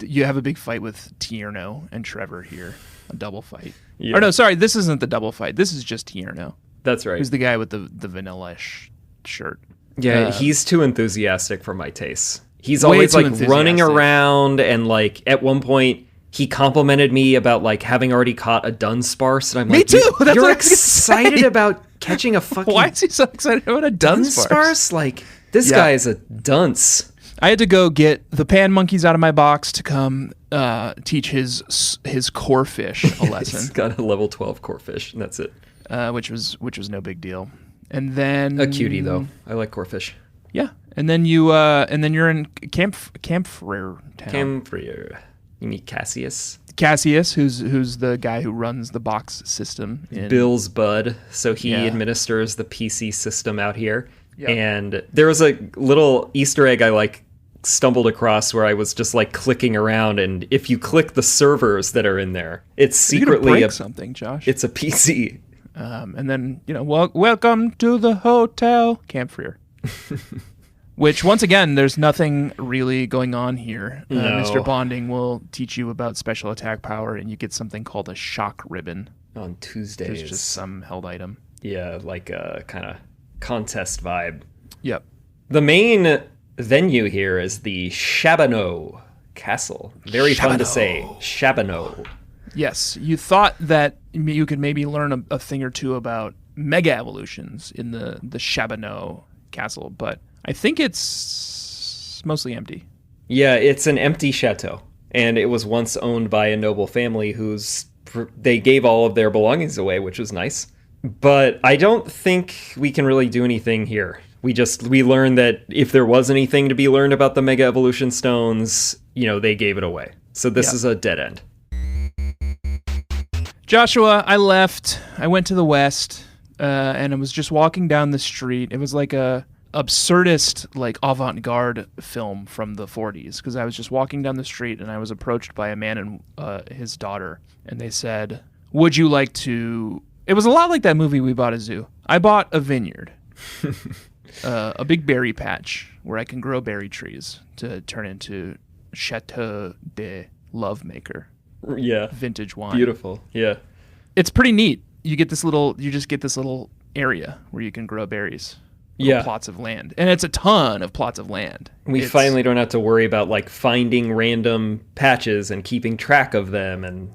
Speaker 1: you have a big fight with Tierno and Trevor here. A double fight. Yeah. Or no, sorry, this isn't the double fight. This is just Tierno.
Speaker 2: That's right.
Speaker 1: Who's the guy with the vanilla-ish shirt.
Speaker 2: Yeah, he's too enthusiastic for my tastes. He's always like running around, and like at one point he complimented me about like having already caught a Dunsparce, and I'm like,
Speaker 1: me too. That's
Speaker 2: you're excited about catching a fucking
Speaker 1: Why is he so excited about a Dunsparce?
Speaker 2: Like, this guy is a dunce.
Speaker 1: I had to go get the pan monkeys out of my box to come teach his Corphish a lesson.
Speaker 2: He's got a level 12 Corphish, and that's it.
Speaker 1: Which was no big deal. And then
Speaker 2: a cutie though. I like Corphish.
Speaker 1: Yeah, and then you're in Camphrier town.
Speaker 2: Camphrier. You meet Cassius.
Speaker 1: Cassius, who's the guy who runs the box system.
Speaker 2: Bill's bud, so he administers the PC system out here. Yep. And there was a little Easter egg I like stumbled across where I was just like clicking around, and if you click the servers that are in there, it's secretly
Speaker 1: something, Josh.
Speaker 2: It's a PC.
Speaker 1: And then welcome to the hotel, Camphrier. Which, once again, there's nothing really going on here.
Speaker 2: No.
Speaker 1: Mr. Bonding will teach you about special attack power, and you get something called a shock ribbon.
Speaker 2: On Tuesdays.
Speaker 1: It's just some held item.
Speaker 2: Yeah, like a kind of contest vibe.
Speaker 1: Yep.
Speaker 2: The main venue here is the Shabano Castle. Very fun to say. Shabano.
Speaker 1: Yes. You thought that you could maybe learn a thing or two about mega evolutions in the Shabano Castle, but I think it's mostly empty.
Speaker 2: Yeah, it's an empty chateau, and it was once owned by a noble family they gave all of their belongings away, which was nice. But I don't think we can really do anything here. We learned that if there was anything to be learned about the Mega Evolution Stones, they gave it away. So this is a dead end.
Speaker 1: Joshua, I left. I went to the west, and I was just walking down the street. It was like a absurdist, like avant-garde film from the 40s, because I was just walking down the street and I was approached by a man and his daughter, and they said, "Would you like to?" It was a lot like that movie We Bought a Zoo. I bought a vineyard, a big berry patch where I can grow berry trees to turn into Chateau de Lovemaker.
Speaker 2: Yeah,
Speaker 1: vintage wine.
Speaker 2: Beautiful. Yeah,
Speaker 1: it's pretty neat. You just get this little area where you can grow berries. Plots of land, and it's a ton of plots of land.
Speaker 2: We finally don't have to worry about like finding random patches and keeping track of them, and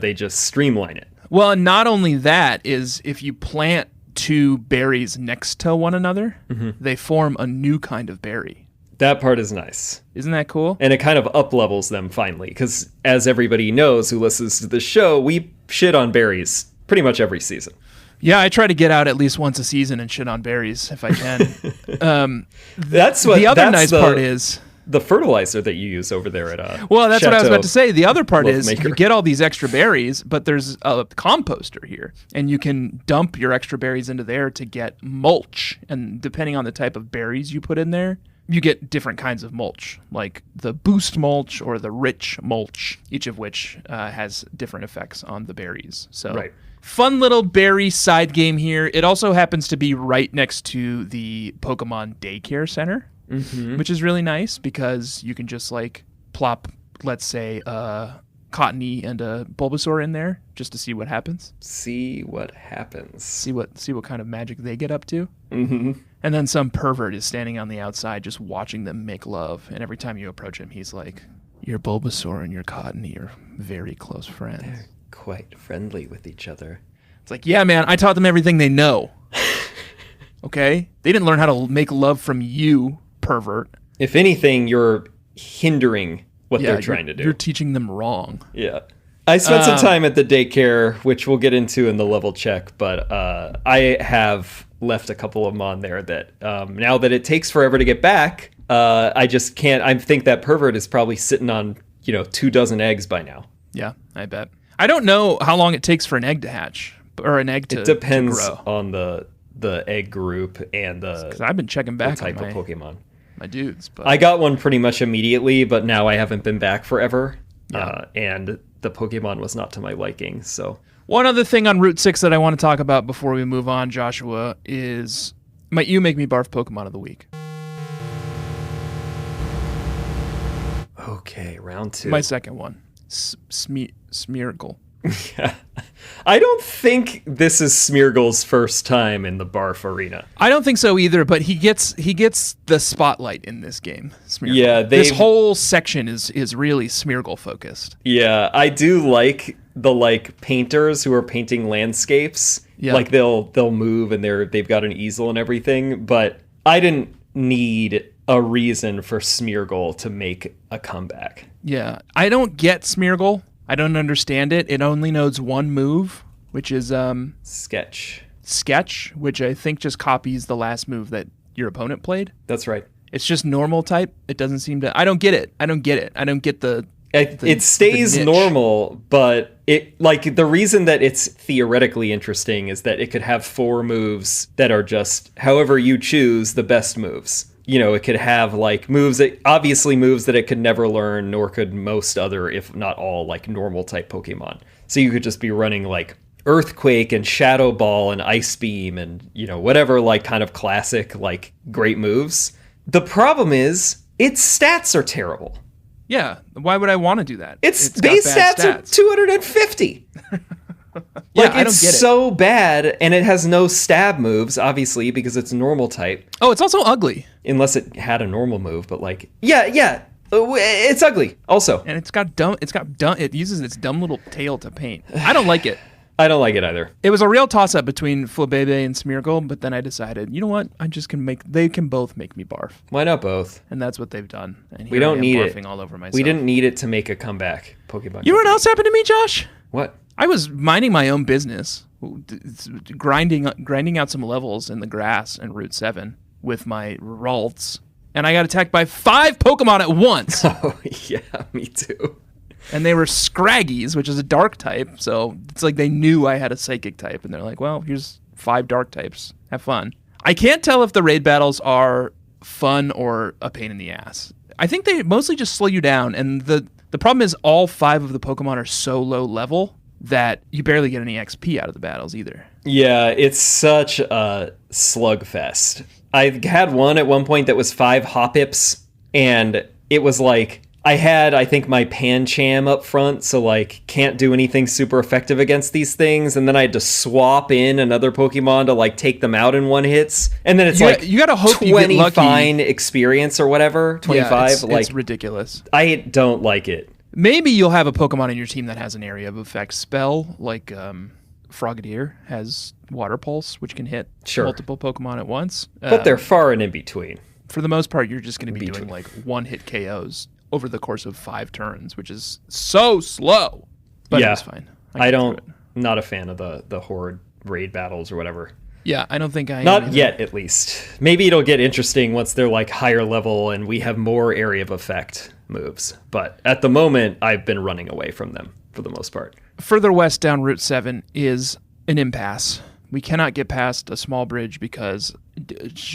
Speaker 2: they just streamline it.
Speaker 1: Well, and not only that, is if you plant two berries next to one another, they form a new kind of berry.
Speaker 2: That part is nice.
Speaker 1: Isn't that cool?
Speaker 2: And it kind of up-levels them finally, because as everybody knows who listens to the show, we shit on berries pretty much every season.
Speaker 1: Yeah, I try to get out at least once a season and shit on berries if I can.
Speaker 2: That's
Speaker 1: part is
Speaker 2: the fertilizer that you use over there at
Speaker 1: Well, that's
Speaker 2: Chateau
Speaker 1: what I was about to say. The other part is
Speaker 2: Maker.
Speaker 1: you get all these extra berries, but there's a composter here, and you can dump your extra berries into there to get mulch. And depending on the type of berries you put in there, you get different kinds of mulch, like the boost mulch or the rich mulch, each of which has different effects on the berries. So,
Speaker 2: right.
Speaker 1: Fun little berry side game here. It also happens to be right next to the Pokemon Daycare Center, which is really nice because you can just like plop, let's say, a Cottony and a Bulbasaur in there just to see what happens.
Speaker 2: See what happens.
Speaker 1: See what kind of magic they get up to.
Speaker 2: Mm-hmm.
Speaker 1: And then some pervert is standing on the outside just watching them make love. And every time you approach him, he's like, your Bulbasaur and your Cottony are very close friends.
Speaker 2: They're quite friendly with each other.
Speaker 1: It's like, yeah, man, I taught them everything they know. Okay? They didn't learn how to make love from you, pervert.
Speaker 2: If anything, you're hindering what they're trying to do.
Speaker 1: You're teaching them wrong.
Speaker 2: Yeah. I spent some time at the daycare, which we'll get into in the level check, but I have left a couple of them on there that now that it takes forever to get back, I just can't. I think that pervert is probably sitting on 24 eggs by now.
Speaker 1: Yeah, I bet. I don't know how long it takes for an egg to hatch or an egg to grow.
Speaker 2: It depends on the egg group and
Speaker 1: because I've been checking back
Speaker 2: the type
Speaker 1: on
Speaker 2: of Pokemon.
Speaker 1: My dudes. But
Speaker 2: I got one pretty much immediately, but now I haven't been back forever.
Speaker 1: Yeah.
Speaker 2: And the Pokemon was not to my liking. So
Speaker 1: one other thing on Route 6 that I want to talk about before we move on, Joshua, is Might You Make Me Barf Pokemon of the Week.
Speaker 2: Okay, round 2.
Speaker 1: My second one. Smeargle.
Speaker 2: Yeah. I don't think this is Smeargle's first time in the barf arena.
Speaker 1: I don't think so either, but he gets the spotlight in this game. Smeargle.
Speaker 2: Yeah,
Speaker 1: this whole section is really Smeargle focused.
Speaker 2: Yeah, I do like the painters who are painting landscapes.
Speaker 1: Yeah.
Speaker 2: Like they'll move and they've got an easel and everything, but I didn't need a reason for Smeargle to make a comeback.
Speaker 1: Yeah, I don't get Smeargle. I don't understand it. It only knows one move, which is Sketch, which I think just copies the last move that your opponent played.
Speaker 2: That's right.
Speaker 1: It's just normal type. It doesn't seem to. I don't get it. I don't get the.
Speaker 2: It stays normal, but the reason that it's theoretically interesting is that it could have 4 moves that are just however you choose the best moves. It could have moves that it could never learn, nor could most other, if not all, normal type Pokemon. So you could just be running Earthquake and Shadow Ball and Ice Beam and whatever kind of classic great moves. The problem is its stats are terrible.
Speaker 1: Yeah, why would I want to do that?
Speaker 2: Its base stats are 250.
Speaker 1: Yeah, I don't get it.
Speaker 2: It's so bad, and it has no stab moves, obviously, because it's normal type.
Speaker 1: Oh, it's also ugly.
Speaker 2: Unless it had a normal move, but it's ugly also.
Speaker 1: And it uses its dumb little tail to paint. I don't like it.
Speaker 2: I don't like it either.
Speaker 1: It was a real toss-up between Flabébé and Smeargle, but then I decided, you know what? They can both make me barf.
Speaker 2: Why not both?
Speaker 1: And that's what they've done. And
Speaker 2: we don't need
Speaker 1: barfing all over myself.
Speaker 2: We didn't need it to make a comeback. Pokemon.
Speaker 1: You know what else happened to me, Josh?
Speaker 2: What?
Speaker 1: I was minding my own business, grinding out some levels in the grass in Route 7 with my Ralts, and I got attacked by 5 Pokemon at once.
Speaker 2: Oh, yeah, me too.
Speaker 1: And they were Scraggies, which is a dark type, so it's like they knew I had a psychic type, and they're like, well, here's 5 dark types. Have fun. I can't tell if the raid battles are fun or a pain in the ass. I think they mostly just slow you down, and the problem is all 5 of the Pokemon are so low level that you barely get any XP out of the battles either.
Speaker 2: Yeah, it's such a slugfest. I had one at one point that was 5 Hoppips, and it was I had, I think, my Pancham up front, so can't do anything super effective against these things, and then I had to swap in another Pokemon to take them out in one hits, and then it's
Speaker 1: you gotta hope
Speaker 2: 20
Speaker 1: you get lucky.
Speaker 2: fine experience or whatever, 25.
Speaker 1: Yeah, it's ridiculous.
Speaker 2: I don't like it.
Speaker 1: Maybe you'll have a Pokemon in your team that has an area of effect spell, like Frogadier has Water Pulse, which can hit multiple Pokemon at once.
Speaker 2: But they're far and in between.
Speaker 1: For the most part, you're just going to be doing one-hit KOs over the course of 5 turns, which is so slow. But it's fine.
Speaker 2: Not a fan of the Horde raid battles or whatever.
Speaker 1: Yeah, I don't think I
Speaker 2: Not yet, at least. Maybe it'll get interesting once they're like higher level and we have more area of effect moves. But at the moment, I've been running away from them for the most part.
Speaker 1: Further west down Route 7 is an impasse. We cannot get past a small bridge because,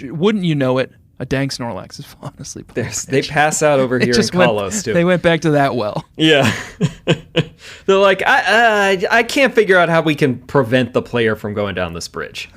Speaker 1: wouldn't you know it, a dang Snorlax is falling asleep.
Speaker 2: They pass out over here in Kalos, too.
Speaker 1: They went back to that well.
Speaker 2: Yeah. They're like, I can't figure out how we can prevent the player from going down this bridge.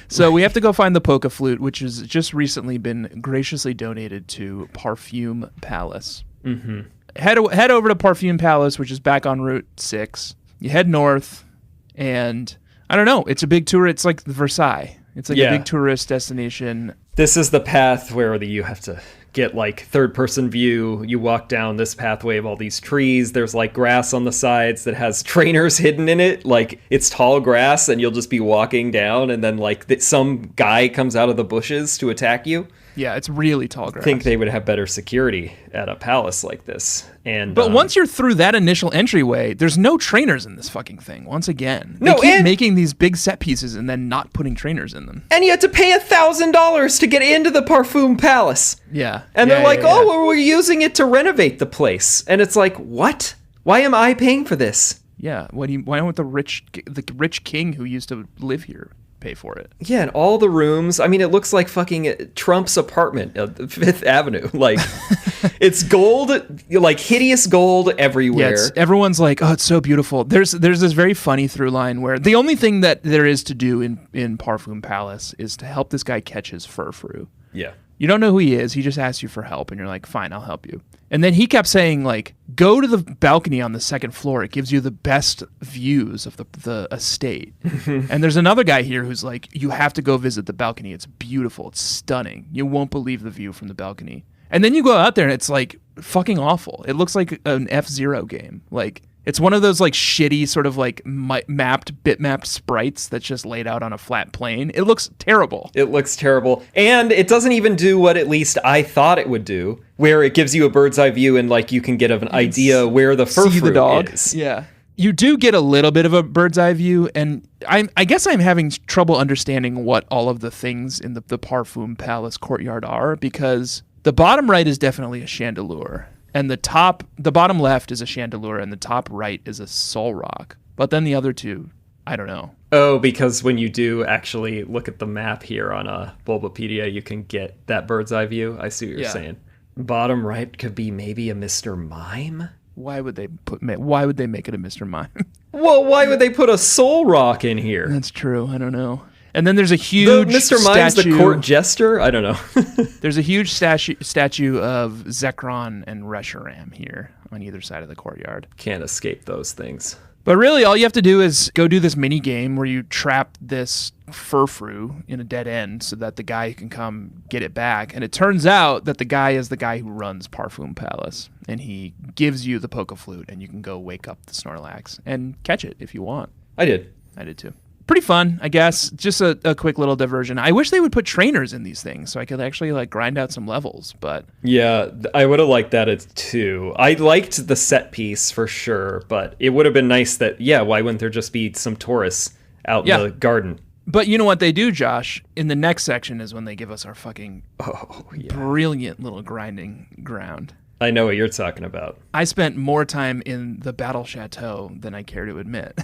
Speaker 1: So we have to go find the Poke Flute, which has just recently been graciously donated to Parfum Palace.
Speaker 2: Mm-hmm.
Speaker 1: Head over to Parfum Palace, which is back on Route 6. You head north, and I don't know. It's a big tour. It's like Versailles. It's like a big tourist destination.
Speaker 2: This is the path where you have to get like third-person view. You walk down this pathway of all these trees. There's like grass on the sides that has trainers hidden in it. Like it's tall grass, and you'll just be walking down, and then like some guy comes out of the bushes to attack you.
Speaker 1: Yeah, it's really tall grass.
Speaker 2: I think they would have better security at a palace like this.
Speaker 1: But once you're through that initial entryway, there's no trainers in this fucking thing. Once again, they keep making these big set pieces and then not putting trainers in them.
Speaker 2: And you have to pay $1,000 to get into the Parfum Palace.
Speaker 1: Yeah,
Speaker 2: and they're like, "Oh, well, we're using it to renovate the place," and it's like, "What? Why am I paying for this?"
Speaker 1: Yeah, why don't the rich king who used to live here pay for it?
Speaker 2: Yeah, and all the rooms. I mean, it looks like fucking Trump's apartment at Fifth Avenue. Like, it's gold, like hideous gold everywhere.
Speaker 1: Yeah, everyone's like, "Oh, it's so beautiful." There's this very funny through line where the only thing that there is to do in Parfum Palace is to help this guy catch his Furfrous.
Speaker 2: Yeah.
Speaker 1: You don't know who he is. He just asks you for help, and you're like, "Fine, I'll help you." And then he kept saying, like, "Go to the balcony on the second floor. It gives you the best views of the estate." And there's another guy here who's like, "You have to go visit the balcony. It's beautiful. It's stunning. You won't believe the view from the balcony." And then you go out there, and it's like fucking awful. It looks like an F-Zero game. Like, it's one of those like shitty sort of like bitmapped sprites that's just laid out on a flat plane. It looks terrible.
Speaker 2: It looks terrible. And it doesn't even do what at least I thought it would do, where it gives you a bird's eye view and like you can get an idea where the Furfrous is.
Speaker 1: Yeah. You do get a little bit of a bird's eye view, and I guess I'm having trouble understanding what all of the things in the Parfum Palace courtyard are, because the bottom right is definitely a chandelure. And the bottom left is a chandelure, and the top right is a soul rock. But then the other two, I don't know.
Speaker 2: Oh, because when you do actually look at the map here on Bulbapedia, you can get that bird's eye view. I see what you're saying. Bottom right could be maybe a Mr. Mime?
Speaker 1: Why would they make it a Mr. Mime?
Speaker 2: Well, why would they put a soul rock in here?
Speaker 1: That's true. I don't know. And then there's a huge
Speaker 2: Mr. Mime's the court jester? I don't know.
Speaker 1: There's a huge statue of Zekrom and Reshiram here on either side of the courtyard.
Speaker 2: Can't escape those things.
Speaker 1: But really, all you have to do is go do this mini game where you trap this Furfrous in a dead end so that the guy can come get it back. And it turns out that the guy is the guy who runs Parfum Palace. And he gives you the Poke Flute, and you can go wake up the Snorlax and catch it if you want.
Speaker 2: I did
Speaker 1: too. Pretty fun, I guess. Just a quick little diversion. I wish they would put trainers in these things so I could actually like grind out some levels, but
Speaker 2: yeah, I would have liked that too. I liked the set piece for sure, but it would have been nice that, why wouldn't there just be some tourists out in the garden?
Speaker 1: But you know what they do, Josh? In the next section is when they give us our fucking brilliant little grinding ground.
Speaker 2: I know what you're talking about.
Speaker 1: I spent more time in the Battle Chateau than I care to admit.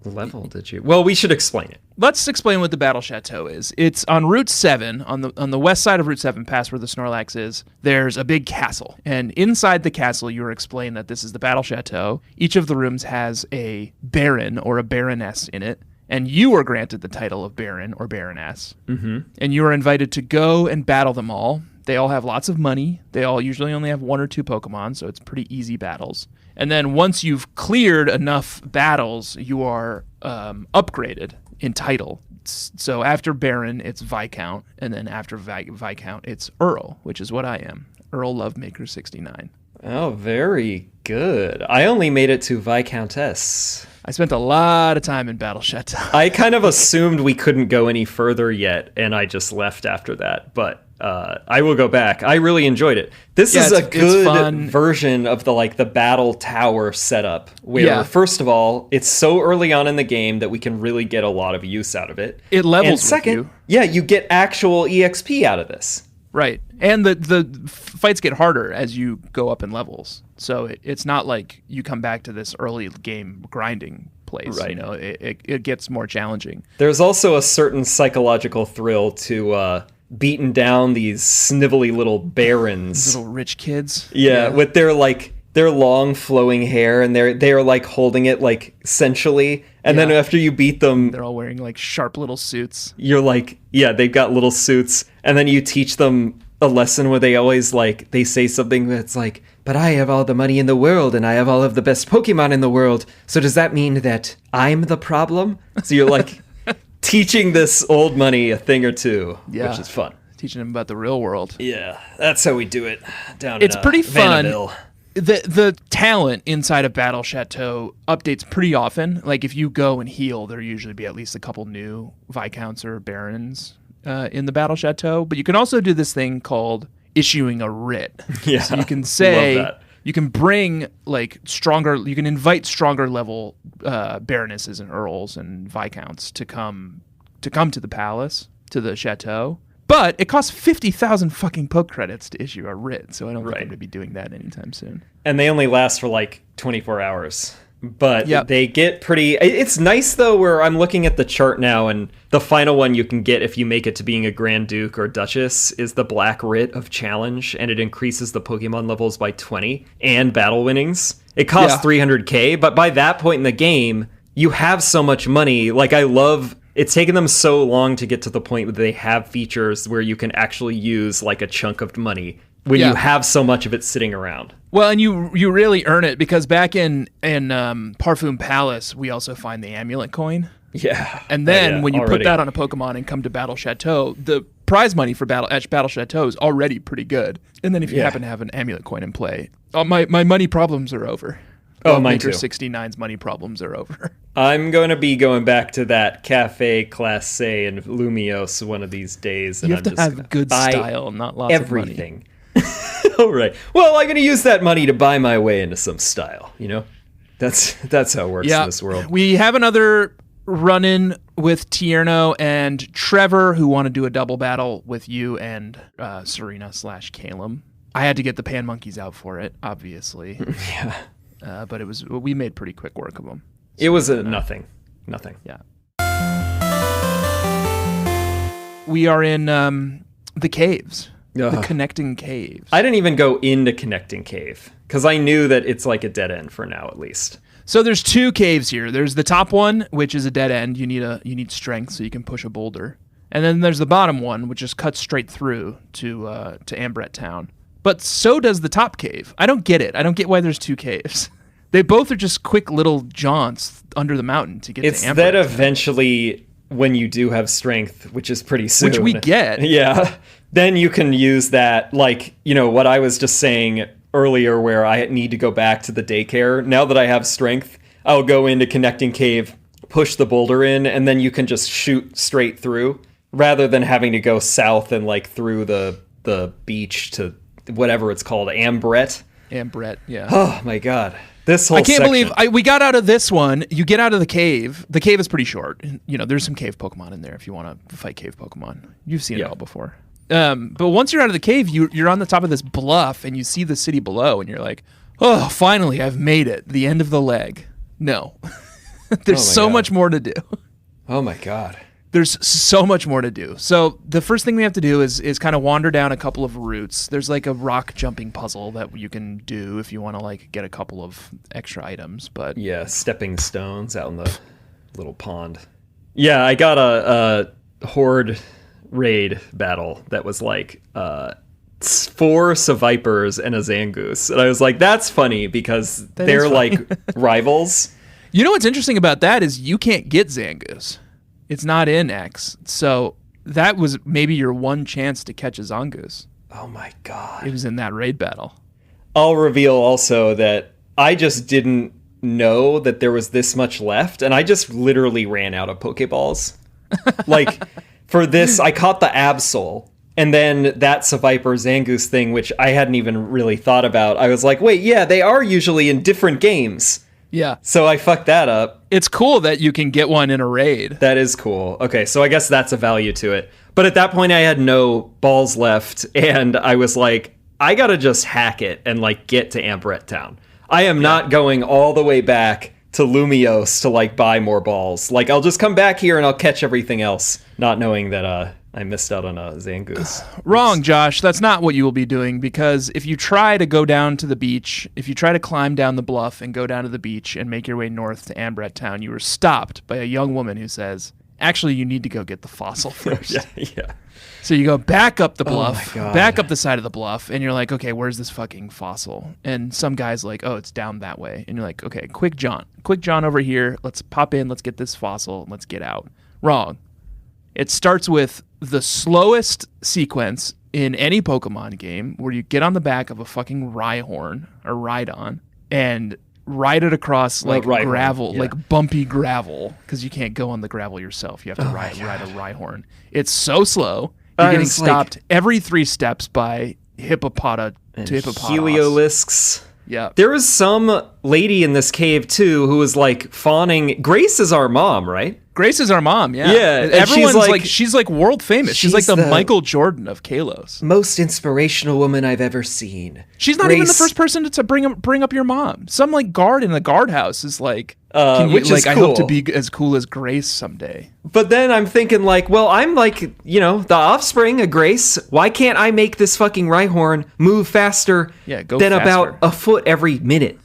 Speaker 2: Level did you? Well, we should explain it.
Speaker 1: Let's explain what the Battle Chateau is. It's on Route 7, on the west side of Route 7, past where the Snorlax is. There's a big castle, and inside the castle, you are explained that this is the Battle Chateau. Each of the rooms has a baron or a baroness in it, and you are granted the title of baron or baroness.
Speaker 2: Mm-hmm.
Speaker 1: And you are invited to go and battle them all. They all have lots of money. They all usually only have 1 or 2 Pokemon, so it's pretty easy battles. And then once you've cleared enough battles, you are upgraded in title. So after Baron, it's Viscount, and then after Viscount, it's Earl, which is what I am. Earl Lovemaker 69.
Speaker 2: Oh, very good. I only made it to Viscountess.
Speaker 1: I spent a lot of time in Battle Chateau.
Speaker 2: I kind of assumed we couldn't go any further yet, and I just left after that. But I will go back. I really enjoyed it. This is a good version of the battle tower setup where, first of all, it's so early on in the game that we can really get a lot of use out of it.
Speaker 1: It levels
Speaker 2: and second,
Speaker 1: with you.
Speaker 2: Yeah, you get actual EXP out of this.
Speaker 1: Right. And the fights get harder as you go up in levels. So it's not like you come back to this early game grinding place. Right. It gets more challenging.
Speaker 2: There's also a certain psychological thrill to beating down these snivelly little barons.
Speaker 1: Little rich kids.
Speaker 2: Yeah, with their long flowing hair, and they're holding it sensually. And then after you beat them,
Speaker 1: they're all wearing sharp little suits.
Speaker 2: You're they've got little suits. And then you teach them a lesson where they always they say something that's but I have all the money in the world and I have all of the best Pokemon in the world. So does that mean that I'm the problem? So you're teaching this old money a thing or two, which is fun.
Speaker 1: Teaching them about the real world.
Speaker 2: Yeah, that's how we do it down
Speaker 1: It's pretty fun.
Speaker 2: Vanderbilt.
Speaker 1: The talent inside of Battle Chateau updates pretty often. If you go and heal, there usually be at least a couple new Viscounts or Barons in the Battle Chateau. But you can also do this thing called issuing a writ.
Speaker 2: Yeah,
Speaker 1: so you can say you can bring stronger. You can invite stronger level Baronesses and Earls and Viscounts to come to the palace, to the chateau. But it costs 50,000 fucking poke credits to issue a writ, so I don't think I'm going to be doing that anytime soon.
Speaker 2: And they only last for 24 hours. But they get pretty... It's nice, though, where I'm looking at the chart now, and the final one you can get if you make it to being a Grand Duke or Duchess is the Black Writ of Challenge, and it increases the Pokemon levels by 20 and battle winnings. It costs 300k, but by that point in the game, you have so much money. I love... It's taken them so long to get to the point where they have features where you can actually use a chunk of money when you have so much of it sitting around.
Speaker 1: Well, and you really earn it because back in Parfum Palace, we also find the amulet coin.
Speaker 2: Yeah.
Speaker 1: And then when you put that on a Pokemon and come to Battle Chateau, the prize money for Battle Chateau is already pretty good. And then if you happen to have an amulet coin in play, my money problems are over.
Speaker 2: Mine too.
Speaker 1: 69's money problems are over.
Speaker 2: I'm going to be going back to that Cafe Classe in Lumiose one of these days. And
Speaker 1: you have to have good style, not lots of money.
Speaker 2: Everything. All right. Well, I'm going to use that money to buy my way into some style, That's how it works in this world.
Speaker 1: We have another run-in with Tierno and Trevor who want to do a double battle with you and Serena/Calum. I had to get the Pan Monkeys out for it, obviously.
Speaker 2: Yeah.
Speaker 1: But we made pretty quick work of them. So
Speaker 2: it was nothing.
Speaker 1: Yeah. We are in the caves, the Connecting Caves.
Speaker 2: I didn't even go into Connecting Cave because I knew that it's a dead end for now, at least.
Speaker 1: So there's two caves here. There's the top one, which is a dead end. You need strength so you can push a boulder, and then there's the bottom one, which just cuts straight through to Ambret Town. But so does the top cave. I don't get it. I don't get why there's two caves. They both are just quick little jaunts under the mountain to get to Ambret.
Speaker 2: It's that eventually, when you do have strength, which is pretty soon.
Speaker 1: Which we get.
Speaker 2: Yeah. Then you can use that, what I was just saying earlier where I need to go back to the daycare. Now that I have strength, I'll go into Connecting Cave, push the boulder in, and then you can just shoot straight through rather than having to go south and through the beach to whatever it's called, Ambret,
Speaker 1: yeah.
Speaker 2: Oh my god, this whole
Speaker 1: I can't believe we got out of this one. You get out of the cave. The cave is pretty short. There's some cave Pokemon in there if you want to fight cave Pokemon. You've seen it all before. But once you're out of the cave, you're on the top of this bluff and you see the city below, and you're like, oh, finally, I've made it. The end of the leg. No, there's so much more to do.
Speaker 2: Oh my god.
Speaker 1: There's so much more to do. So the first thing we have to do is kind of wander down a couple of routes. There's a rock jumping puzzle that you can do if you want to get a couple of extra items. But
Speaker 2: stepping stones out in the little pond. Yeah, I got a horde raid battle that was 4 Sevipers and a Zangoose. And I was like, that's funny because they're rivals.
Speaker 1: You know what's interesting about that is you can't get Zangoose. It's not in X, so that was maybe your one chance to catch a Zangoose.
Speaker 2: Oh my god.
Speaker 1: It was in that raid battle.
Speaker 2: I'll reveal also that I just didn't know that there was this much left, and I just literally ran out of Pokeballs. For this, I caught the Absol, And then that's a Viper Zangoose thing, which I hadn't even really thought about. I was like, wait, yeah, they are usually in different games.
Speaker 1: Yeah.
Speaker 2: So I fucked that up.
Speaker 1: It's cool that you can get one in a raid.
Speaker 2: That is cool. Okay, so I guess that's a value to it. But at that point, I had no balls left, and I was like, I gotta just hack it and, like, get to Ambrette Town. I am not going all the way back to Lumiose to, like, buy more balls. Like, I'll just come back here and I'll catch everything else, not knowing that I missed out on a Zangoose.
Speaker 1: Wrong, Josh. That's not what you will be doing, because if you try to go down to the beach, if you try to climb down the bluff and go down to the beach and make your way north to Ambrette Town, you are stopped by a young woman who says, actually, you need to go get the fossil first.
Speaker 2: Yeah.
Speaker 1: So you go back up the bluff, back up the side of the bluff, and you're like, okay, where's this fucking fossil? And some guy's like, oh, it's down that way. And you're like, okay, quick John over here. Let's pop in. Let's get this fossil. And let's get out. Wrong. It starts with the slowest sequence in any Pokemon game, where you get on the back of a fucking Rhyhorn or Rhydon and ride it across like gravel, like bumpy gravel, because you can't go on the gravel yourself. You have to ride a Rhyhorn. It's so slow. You're getting stopped every 3 steps by Hippopota to Hippopotas.
Speaker 2: Heliolisks.
Speaker 1: Yeah.
Speaker 2: There was some lady in this cave, too, who was, like, fawning. Grace is our mom, right?
Speaker 1: Grace is our mom, yeah.
Speaker 2: Yeah.
Speaker 1: Everyone's she's like world famous. She's like the Michael Jordan of Kalos.
Speaker 2: Most inspirational woman I've ever seen.
Speaker 1: She's not even the first person to bring up your mom. Some, like, guard in the guardhouse is like, which is cool. I hope to be as cool as Grace someday.
Speaker 2: But then I'm thinking, like, well, I'm like, the offspring of Grace. Why can't I make this fucking Rhyhorn move faster than about a foot every minute?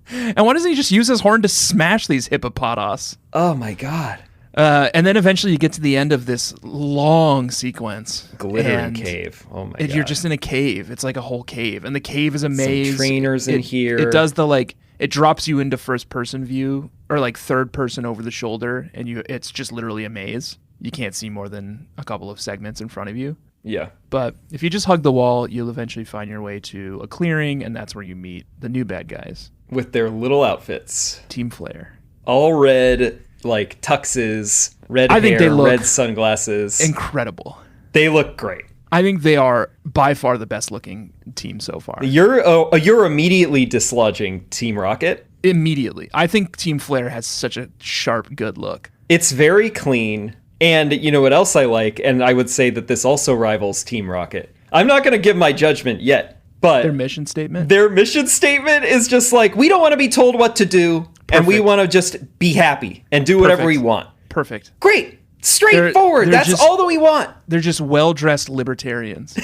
Speaker 1: And why doesn't he just use his horn to smash these hippopotas?
Speaker 2: Oh my god.
Speaker 1: And then eventually you get to the end of this long sequence.
Speaker 2: Glittering cave. Oh my god.
Speaker 1: You're just in a cave. It's like a whole cave. And the cave is a maze.
Speaker 2: Some trainers in here.
Speaker 1: It does it drops you into first person view, or like third person over the shoulder, and it's just literally a maze. You can't see more than a couple of segments in front of you.
Speaker 2: Yeah.
Speaker 1: But if you just hug the wall, you'll eventually find your way to a clearing, and that's where you meet the new bad guys.
Speaker 2: With their little outfits.
Speaker 1: Team Flare.
Speaker 2: All red, like tuxes, red hair, they look red sunglasses.
Speaker 1: Incredible.
Speaker 2: They look great.
Speaker 1: I think they are by far the best looking team so far.
Speaker 2: You're immediately dislodging Team Rocket?
Speaker 1: Immediately. I think Team Flare has such a sharp, good look.
Speaker 2: It's very clean. And you know what else I like? And I would say that this also rivals Team Rocket. I'm not going to give my judgment yet. But
Speaker 1: their mission statement
Speaker 2: is just like, we don't want to be told what to do. Perfect. And we want to just be happy and do whatever we want.
Speaker 1: Perfect.
Speaker 2: Great. Straightforward. That's all that we want.
Speaker 1: They're just well-dressed libertarians.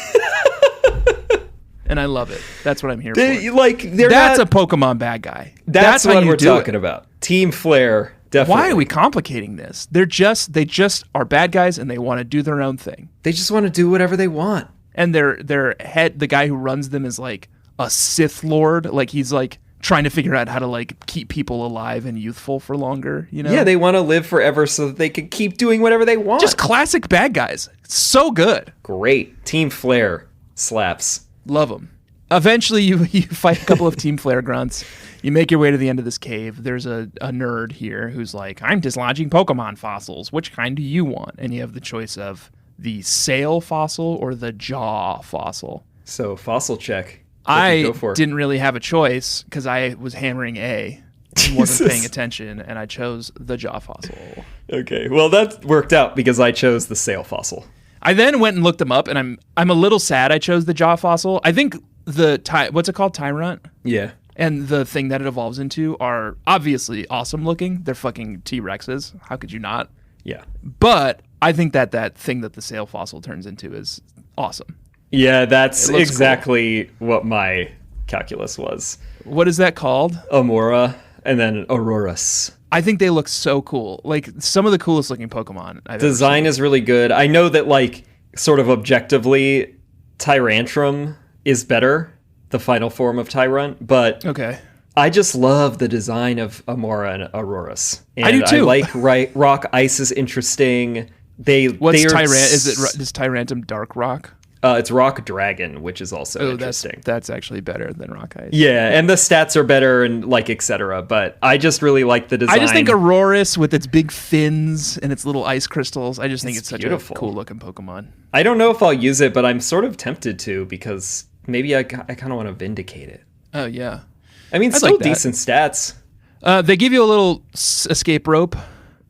Speaker 1: And I love it. That's what I'm here for. That's a Pokemon bad guy.
Speaker 2: That's what we're talking about. Team Flare, definitely.
Speaker 1: Why are we complicating this? They just are bad guys, and they want to do their own thing.
Speaker 2: They just want to do whatever they want.
Speaker 1: And their head, the guy who runs them, is like a Sith Lord. Like, he's like trying to figure out how to like keep people alive and youthful for longer, Yeah,
Speaker 2: they want to live forever so that they can keep doing whatever they want.
Speaker 1: Just classic bad guys. So good.
Speaker 2: Great. Team Flare slaps.
Speaker 1: Love them. Eventually, you fight a couple of Team Flare grunts. You make your way to the end of this cave. There's a nerd here who's like, I'm dislodging Pokemon fossils. Which kind do you want? And you have the choice of the sail fossil or the jaw fossil.
Speaker 2: So fossil check.
Speaker 1: I didn't really have a choice because I was hammering A and wasn't paying attention, and I chose the jaw fossil.
Speaker 2: Okay, well that worked out because I chose the sail fossil.
Speaker 1: I then went and looked them up, and I'm a little sad I chose the jaw fossil. I think what's it called? Tyrant?
Speaker 2: Yeah.
Speaker 1: And the thing that it evolves into are obviously awesome looking. They're fucking T-Rexes. How could you not?
Speaker 2: Yeah. But
Speaker 1: I think that thing that the sail fossil turns into is awesome.
Speaker 2: Yeah, that's exactly what my calculus was.
Speaker 1: What is that called?
Speaker 2: Amora, and then Aurorus.
Speaker 1: I think they look so cool. Like, some of the coolest looking Pokemon I've
Speaker 2: Design
Speaker 1: ever seen.
Speaker 2: Is really good. I know that, like, sort of objectively, Tyrantrum is better, the final form of Tyrant, but
Speaker 1: okay.
Speaker 2: I just love the design of Amora and Aurorus. And
Speaker 1: I do too.
Speaker 2: I like Rock Ice is interesting.
Speaker 1: What's Tyrant? Is Tyrantum Dark Rock?
Speaker 2: It's Rock Dragon, which is also interesting.
Speaker 1: That's actually better than Rock Ice.
Speaker 2: Yeah, and the stats are better and like etc. But I just really like the design.
Speaker 1: I just think Auroras with its big fins and its little ice crystals. I just think it's such beautiful. A cool looking Pokemon.
Speaker 2: I don't know if I'll use it, but I'm sort of tempted to because maybe I kind of want to vindicate it.
Speaker 1: Oh yeah,
Speaker 2: I mean, still like decent stats.
Speaker 1: They give you a little escape rope.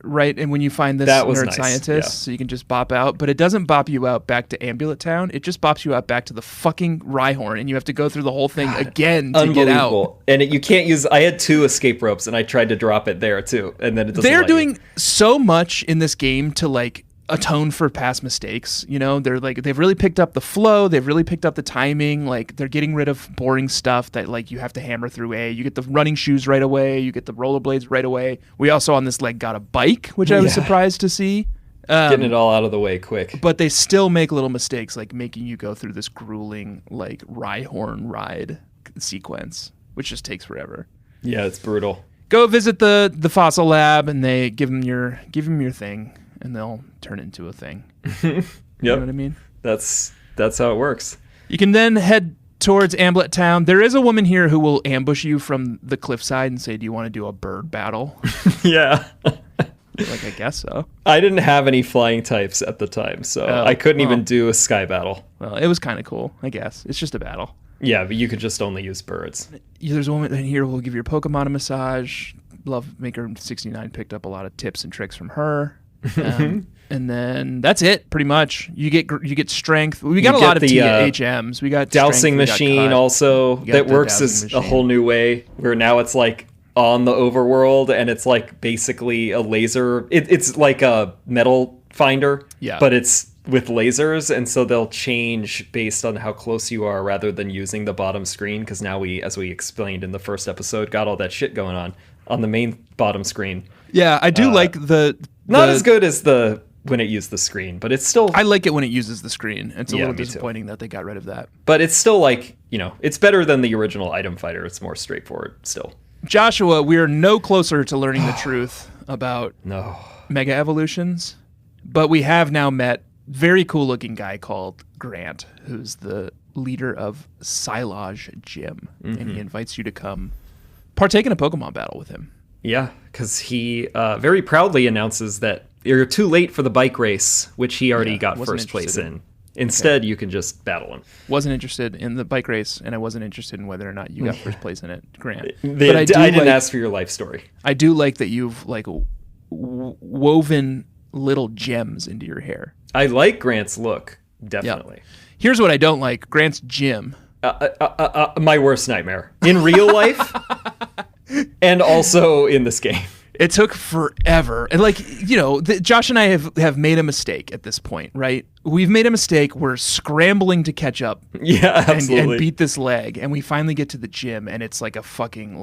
Speaker 1: Right, and when you find this nerd scientist, so you can just bop out, but it doesn't bop you out back to Amulet Town. It just bops you out back to the fucking Rhyhorn, and you have to go through the whole thing again to get out.
Speaker 2: And you can't use. I had 2 escape ropes, and I tried to drop it there too, and then it doesn't.
Speaker 1: They're doing so much in this game to like atone for past mistakes. You know, they've really picked up the flow. They've really picked up the timing. Like they're getting rid of boring stuff that like you have to hammer through. You get the running shoes right away. You get the rollerblades right away. We also on this leg got a bike, which I was surprised to see.
Speaker 2: Getting it all out of the way quick.
Speaker 1: But they still make little mistakes, like making you go through this grueling like Rhyhorn ride sequence, which just takes forever.
Speaker 2: Yeah, it's brutal.
Speaker 1: Go visit the fossil lab, and they give them your thing. And they'll turn it into a thing.
Speaker 2: You know
Speaker 1: what I mean?
Speaker 2: That's how it works.
Speaker 1: You can then head towards Amulet Town. There is a woman here who will ambush you from the cliffside and say, "Do you want to do a bird battle?"
Speaker 2: Yeah.
Speaker 1: Like, I guess so.
Speaker 2: I didn't have any flying types at the time, so I couldn't even do a sky battle.
Speaker 1: Well, it was kind of cool, I guess. It's just a battle.
Speaker 2: Yeah, but you could just only use birds.
Speaker 1: There's a woman in here who will give your Pokemon a massage. Love Maker 69 picked up a lot of tips and tricks from her. And then that's it, pretty much. You get strength. We got a lot of HMs. We got
Speaker 2: dowsing machine also that works as a whole new way. Where now it's like on the overworld, and it's like basically a laser. It's like a metal finder, but it's with lasers, and so they'll change based on how close you are, rather than using the bottom screen. Because now we, as we explained in the first episode, got all that shit going on the main bottom screen.
Speaker 1: Yeah, I do like
Speaker 2: not as good as when it used the screen, but it's still...
Speaker 1: I like it when it uses the screen. It's a little disappointing that they got rid of that.
Speaker 2: But it's still like, it's better than the original item fighter. It's more straightforward still.
Speaker 1: Joshua, we're no closer to learning the truth about Mega Evolutions, but we have now met very cool looking guy called Grant, who's the leader of Silage Gym, and he invites you to come partake in a Pokemon battle with him.
Speaker 2: Yeah, because he very proudly announces that you're too late for the bike race, which he already got first place in. Instead, you can just battle him.
Speaker 1: Wasn't interested in the bike race, and I wasn't interested in whether or not you got first place in it, Grant.
Speaker 2: But I didn't ask for your life story.
Speaker 1: I do like that you've like woven little gems into your hair.
Speaker 2: I like Grant's look, definitely.
Speaker 1: Yep. Here's what I don't like: Grant's gym.
Speaker 2: My worst nightmare in real life, and also in this game.
Speaker 1: It took forever. And Josh and I have made a mistake at this point, right? We've made a mistake. We're scrambling to catch up.
Speaker 2: Yeah, absolutely.
Speaker 1: And beat this leg. And we finally get to the gym, and it's like a fucking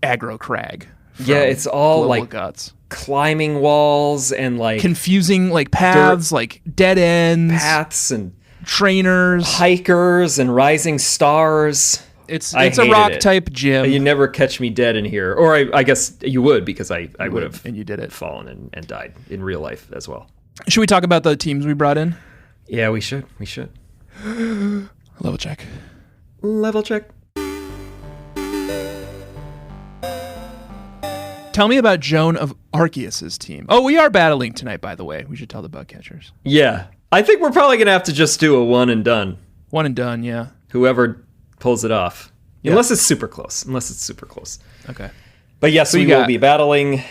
Speaker 1: aggro crag.
Speaker 2: Yeah, it's all like
Speaker 1: guts.
Speaker 2: Climbing walls and like
Speaker 1: confusing paths, like dead ends.
Speaker 2: Paths and
Speaker 1: trainers.
Speaker 2: Hikers and rising stars.
Speaker 1: It's a rock type gym.
Speaker 2: You never catch me dead in here. Or I guess you would, because I would have
Speaker 1: and you did it.
Speaker 2: Fallen and died in real life as well.
Speaker 1: Should we talk about the teams we brought in?
Speaker 2: Yeah, we should.
Speaker 1: Level check. Tell me about Joan of Arceus's team. Oh, we are battling tonight, by the way. We should tell the bug catchers.
Speaker 2: Yeah. I think we're probably going to have to just do a one and done.
Speaker 1: One and done, yeah.
Speaker 2: Whoever pulls it off. Yeah. Unless it's super close.
Speaker 1: Okay.
Speaker 2: But yes, we will be battling.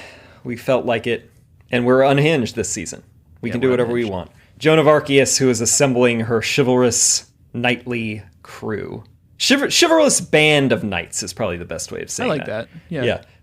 Speaker 2: We felt like it. And we're unhinged this season. We can do whatever we want. Joan of Arceus, who is assembling her chivalrous knightly crew. Chivalrous band of knights is probably the best way of saying that.
Speaker 1: I like that.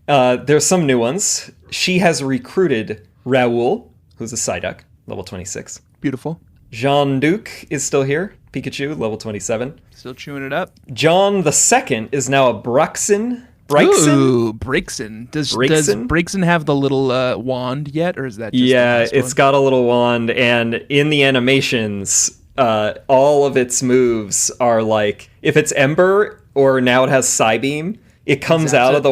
Speaker 2: Yeah. There's some new ones. She has recruited Raoul, who's a Psyduck, level 26.
Speaker 1: Beautiful.
Speaker 2: Jean-Duc is still here. Pikachu, level 27.
Speaker 1: Still chewing it up.
Speaker 2: John the Second is now a Braixen.
Speaker 1: Ooh, Braixen. Does Braixen have the little wand yet, or is that just
Speaker 2: it's got a little wand, and in the animations, all of its moves are like, if it's Ember, or now it has Psybeam, it comes out of the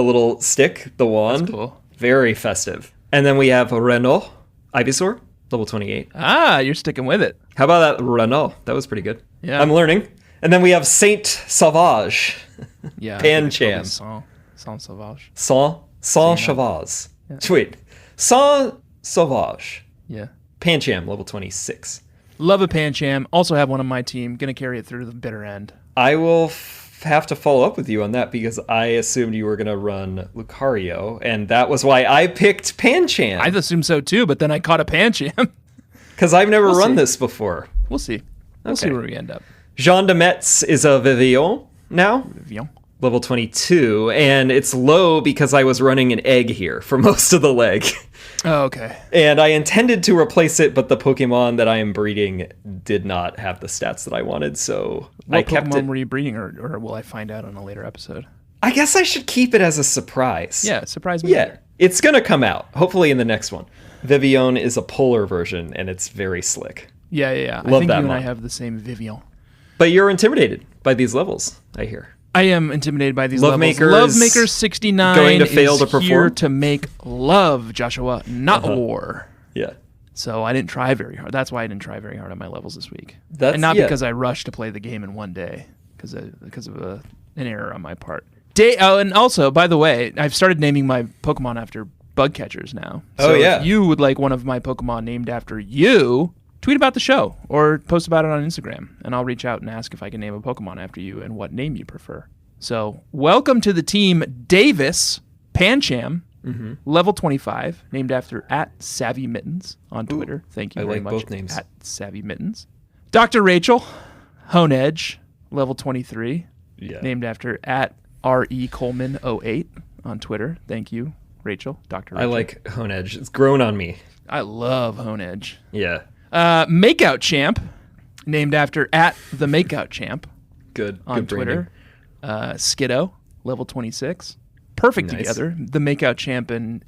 Speaker 2: little stick, the wand.
Speaker 1: That's cool.
Speaker 2: Very festive. And then we have Renault, Ivysaur, level 28.
Speaker 1: Ah, you're sticking with it.
Speaker 2: How about that Renault? That was pretty good.
Speaker 1: Yeah.
Speaker 2: I'm learning. And then we have Saint Sauvage.
Speaker 1: Yeah.
Speaker 2: Pancham.
Speaker 1: Saint Sauvage.
Speaker 2: Saint Sauvage.
Speaker 1: Yeah.
Speaker 2: Wait. Saint Sauvage.
Speaker 1: Yeah.
Speaker 2: Pancham, level 26.
Speaker 1: Love a Pancham. Also have one on my team. Gonna carry it through the bitter end.
Speaker 2: I will have to follow up with you on that because I assumed you were going to run Lucario, and that was why I picked Pancham.
Speaker 1: I assumed so too, but then I caught a Pancham.
Speaker 2: Because I've never run this before.
Speaker 1: We'll see. We'll see where we end up.
Speaker 2: Jean de Metz is a Vivillon now.
Speaker 1: Vivillon.
Speaker 2: Level 22, and it's low because I was running an egg here for most of the leg.
Speaker 1: Oh, okay.
Speaker 2: And I intended to replace it, but the Pokemon that I am breeding did not have the stats that I wanted, so I kept it.
Speaker 1: What Pokemon were you breeding, or will I find out on a later episode?
Speaker 2: I guess I should keep it as a surprise.
Speaker 1: Yeah, surprise me.
Speaker 2: Yeah, it's going to come out, hopefully in the next one. Vivillon is a polar version, and it's very slick.
Speaker 1: Yeah.
Speaker 2: Love
Speaker 1: I think
Speaker 2: that
Speaker 1: you and
Speaker 2: mod.
Speaker 1: I have the same Vivillon.
Speaker 2: But you're intimidated by these levels, I hear.
Speaker 1: I am intimidated by these
Speaker 2: Lovemaker
Speaker 1: levels.
Speaker 2: is
Speaker 1: Lovemaker 69
Speaker 2: going to fail to
Speaker 1: here
Speaker 2: perform?
Speaker 1: to make love, Joshua, not war.
Speaker 2: Yeah.
Speaker 1: So I didn't try very hard. That's why I didn't try very hard on my levels this week.
Speaker 2: That's,
Speaker 1: and not
Speaker 2: yeah.
Speaker 1: because I rushed to play the game in one day, because of an error on my part. And also, by the way, I've started naming my Pokemon after bug catchers now. So if you would like one of my Pokemon named after you, tweet about the show or post about it on Instagram, and I'll reach out and ask if I can name a Pokemon after you and what name you prefer. So welcome to the team, Davis Pancham, level 25, named after @SavvyMittens on Twitter. Thank you very much.
Speaker 2: Both names.
Speaker 1: @SavvyMittens. Dr. Rachel Honedge, level 23, named after @REColeman08 on Twitter. Thank you, Rachel. Dr. Rachel.
Speaker 2: I like Honedge. It's grown on me.
Speaker 1: I love Honedge.
Speaker 2: Yeah.
Speaker 1: Makeout Champ, named after @the Makeout Champ.
Speaker 2: Good.
Speaker 1: On
Speaker 2: Good
Speaker 1: Twitter. Skiddo, level 26. Perfect together. The Makeout Champ and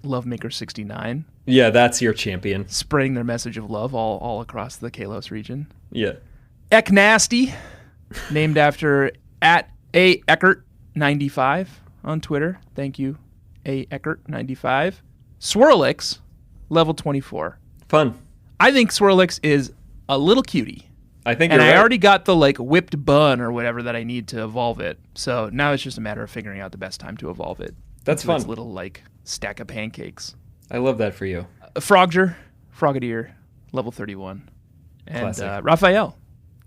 Speaker 1: Lovemaker 69.
Speaker 2: Yeah, that's your champion.
Speaker 1: Spreading their message of love all across the Kalos region.
Speaker 2: Yeah.
Speaker 1: Eknasty, named after @AEckert95 on Twitter. Thank you, AEckert95. Swirlix, level 24.
Speaker 2: Fun.
Speaker 1: I think Swirlix is a little cutie.
Speaker 2: I think
Speaker 1: and
Speaker 2: you're
Speaker 1: I
Speaker 2: right.
Speaker 1: already got the whipped bun or whatever that I need to evolve it. So now it's just a matter of figuring out the best time to evolve it.
Speaker 2: That's fun.
Speaker 1: Its little stack of pancakes.
Speaker 2: I love that for you.
Speaker 1: Frogadier, level 31. And Raphael,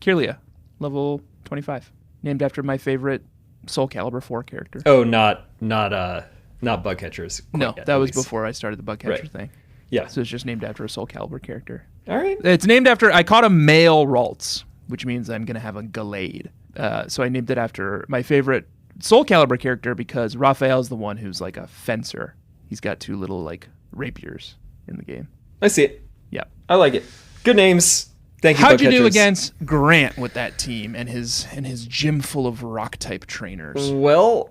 Speaker 1: Kirlia, level 25. Named after my favorite Soul Calibur 4 character.
Speaker 2: Oh, not bug catchers.
Speaker 1: No, that was before I started the bug catcher thing.
Speaker 2: Yeah.
Speaker 1: So it's just named after a Soul Calibur character.
Speaker 2: All right.
Speaker 1: It's named after, I caught a male Ralts, which means I'm going to have a Gallade. So I named it after my favorite Soul Calibur character because Raphael's the one who's like a fencer. He's got two little rapiers in the game.
Speaker 2: I see it.
Speaker 1: Yeah.
Speaker 2: I like it. Good names. Thank you,
Speaker 1: How'd you
Speaker 2: bug
Speaker 1: do
Speaker 2: catchers.
Speaker 1: against Grant with that team and his gym full of rock type trainers?
Speaker 2: Well,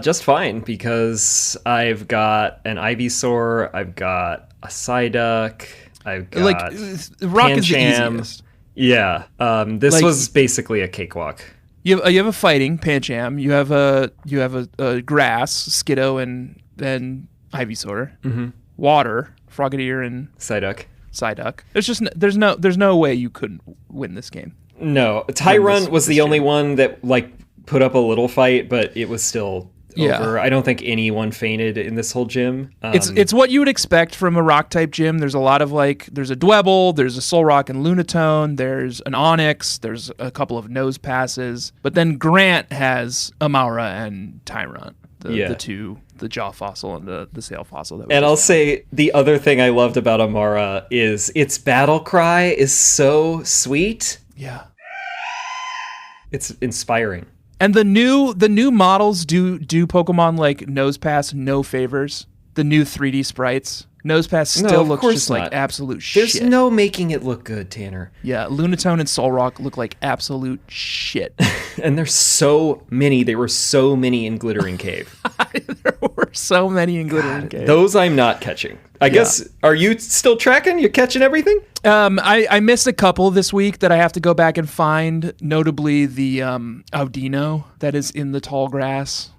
Speaker 2: just fine because I've got an Ivysaur, I've got a Psyduck, I've got
Speaker 1: rock
Speaker 2: Pancham.
Speaker 1: is the easiest.
Speaker 2: Yeah. This was basically a cakewalk.
Speaker 1: You have a fighting Pancham. You have a grass Skiddo and Ivysaur. Mm-hmm. Water Frogadier and
Speaker 2: Psyduck.
Speaker 1: There's just there's no way you couldn't win this game.
Speaker 2: No, Tyrunt was the only one that put up a little fight, but it was still over. I don't think anyone fainted in this whole gym.
Speaker 1: It's what you would expect from a rock type gym. There's a lot of there's a Dwebble, there's a Solrock and Lunatone, there's an Onix, there's a couple of nose passes, but then Grant has Amaura and Tyrunt. The jaw fossil and the sail fossil.
Speaker 2: And I'll say the other thing I loved about Amaura is its battle cry is so sweet.
Speaker 1: Yeah.
Speaker 2: It's inspiring.
Speaker 1: And the new models do Pokemon like Nosepass no favors. The new 3D sprites. Nosepass still looks just like absolute shit.
Speaker 2: There's no making it look good, Tanner.
Speaker 1: Yeah, Lunatone and Solrock look like absolute shit.
Speaker 2: And there's so many. There were so many in Glittering Cave.
Speaker 1: There were so many in Glittering Cave.
Speaker 2: Those I'm not catching. I guess, are you still tracking? You're catching everything?
Speaker 1: I missed a couple this week that I have to go back and find, notably the Audino that is in the tall grass.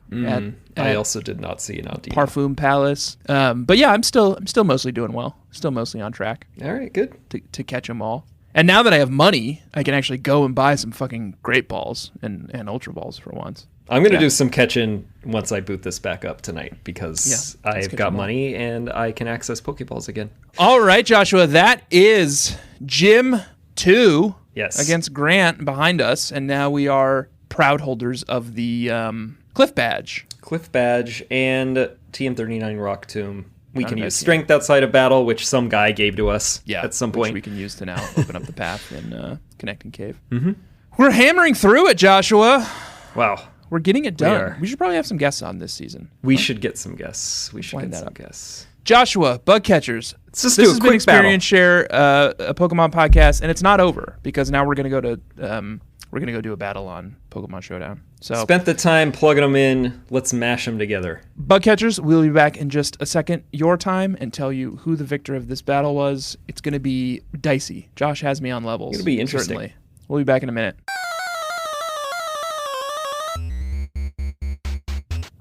Speaker 2: I also did not see an Audino.
Speaker 1: Parfum Palace. But yeah, I'm still mostly doing well. Still mostly on track.
Speaker 2: All right, good.
Speaker 1: To catch them all. And now that I have money, I can actually go and buy some fucking great balls and ultra balls for once.
Speaker 2: I'm going to do some catching once I boot this back up tonight because I've got money and I can access Pokeballs again.
Speaker 1: All right, Joshua, that is Gym 2 against Grant behind us. And now we are proud holders of the Cliff Badge.
Speaker 2: Cliff Badge and TM39 Rock Tomb. We can use Strength outside of battle, which some guy gave to us at some point.
Speaker 1: Which we can use to now open up the path in Connecting Cave. Mm-hmm. We're hammering through it, Joshua.
Speaker 2: Wow.
Speaker 1: We're getting it done. We should probably have some guests on this season.
Speaker 2: We should get some guests. Guests.
Speaker 1: Joshua, Bug Catchers.
Speaker 2: Let's just do a quick
Speaker 1: Experience Share, a Pokemon podcast, and it's not over because now we're gonna go do a battle on Pokemon Showdown. So
Speaker 2: spent the time plugging them in. Let's mash them together.
Speaker 1: Bug Catchers, we'll be back in just a second, your time, and tell you who the victor of this battle was. It's gonna be dicey. Josh has me on levels.
Speaker 2: It's gonna be interesting.
Speaker 1: Certainly. We'll be back in a minute.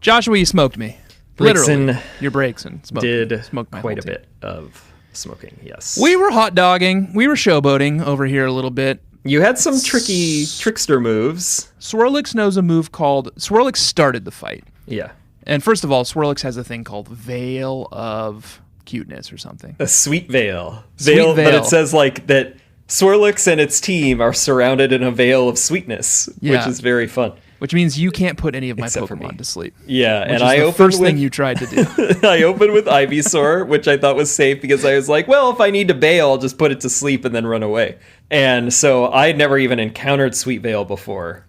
Speaker 1: Joshua, you smoked me. Literally, your Braixen smoked my
Speaker 2: quite a bit of smoking, yes.
Speaker 1: We were hot dogging. We were showboating over here a little bit.
Speaker 2: You had some tricky trickster moves.
Speaker 1: Swirlix knows a move called... Swirlix started the fight.
Speaker 2: Yeah.
Speaker 1: And first of all, Swirlix has a thing called Veil of Cuteness or something.
Speaker 2: A sweet veil. Veil, but it says like that Swirlix and its team are surrounded in a veil of sweetness, which is very fun.
Speaker 1: Which means you can't put any of my Pokemon to sleep.
Speaker 2: Yeah,
Speaker 1: and I opened first thing you tried to do.
Speaker 2: I opened with Ivysaur, which I thought was safe because I was like, well, if I need to bail, I'll just put it to sleep and then run away. And so I had never even encountered Sweet Veil before.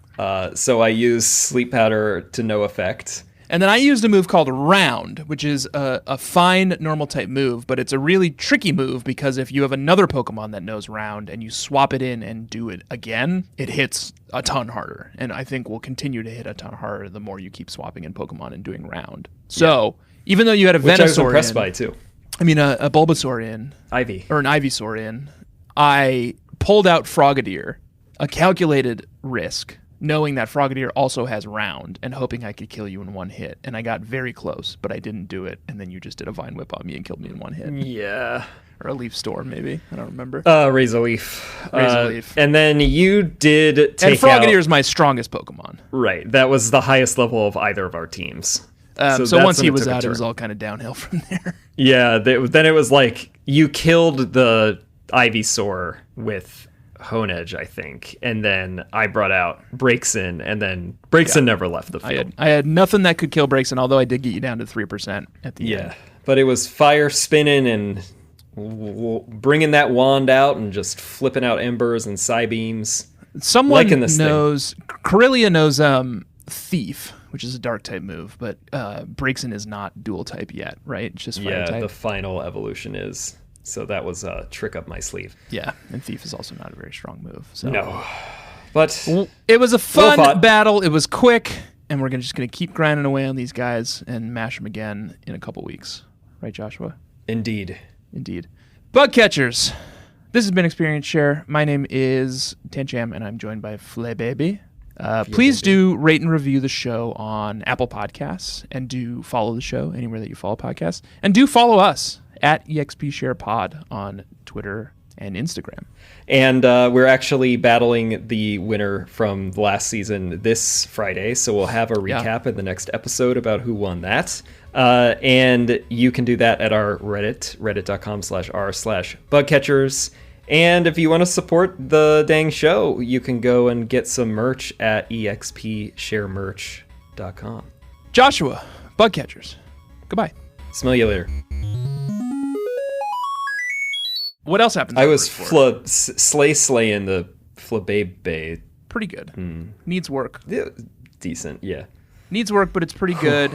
Speaker 2: So I used Sleep Powder to no effect.
Speaker 1: And then I used a move called Round, which is a fine normal type move, but it's a really tricky move because if you have another Pokemon that knows Round and you swap it in and do it again, it hits a ton harder. And I think will continue to hit a ton harder the more you keep swapping in Pokemon and doing Round. So even though you had a Venusaur
Speaker 2: which I was impressed by too.
Speaker 1: I mean, a Bulbasaur in.
Speaker 2: Ivy.
Speaker 1: Or an Ivysaur in. I pulled out Frogadier, a calculated risk, knowing that Frogadier also has Round and hoping I could kill you in one hit. And I got very close, but I didn't do it. And then you just did a Vine Whip on me and killed me in one hit.
Speaker 2: Yeah.
Speaker 1: Or a Leaf Storm, maybe. I don't remember.
Speaker 2: Razor Leaf. And then you did take
Speaker 1: And Frogadier is my strongest Pokemon.
Speaker 2: Right. That was the highest level of either of our teams.
Speaker 1: So once he was out, it was all kind of downhill from there.
Speaker 2: Yeah. Then it was like you killed the Ivysaur with Honedge, I think, and then I brought out Braixen, and then Braixen never left the field.
Speaker 1: I had nothing that could kill Braixen, although I did get you down to 3% at the end.
Speaker 2: Yeah, but it was fire spinning and bringing that wand out and just flipping out embers and Psybeams.
Speaker 1: Someone knows, Corellia knows Thief, which is a dark type move, but Braixen is not dual type yet, right? It's just fire type.
Speaker 2: Yeah, the final evolution is. So that was a trick up my sleeve.
Speaker 1: Yeah, and Thief is also not a very strong move. So.
Speaker 2: No. But
Speaker 1: it was a fun battle. It was quick, and we're just going to keep grinding away on these guys and mash them again in a couple weeks. Right, Joshua?
Speaker 2: Indeed.
Speaker 1: Bug Catchers. This has been Experience Share. My name is Tancham, and I'm joined by Flebaby. Please do rate and review the show on Apple Podcasts, and do follow the show anywhere that you follow podcasts. And do follow us at EXPSharePod on Twitter and Instagram.
Speaker 2: And we're actually battling the winner from last season this Friday, so we'll have a recap in the next episode about who won that. And you can do that at our Reddit, reddit.com/r/bugcatchers. And if you want to support the dang show, you can go and get some merch at expsharemerch.com.
Speaker 1: Joshua, Bug Catchers, goodbye.
Speaker 2: Smell you later.
Speaker 1: What else happened?
Speaker 2: I was slaying the Flababe.
Speaker 1: Pretty good. Needs work.
Speaker 2: Yeah, decent, yeah.
Speaker 1: Needs work, but it's pretty good.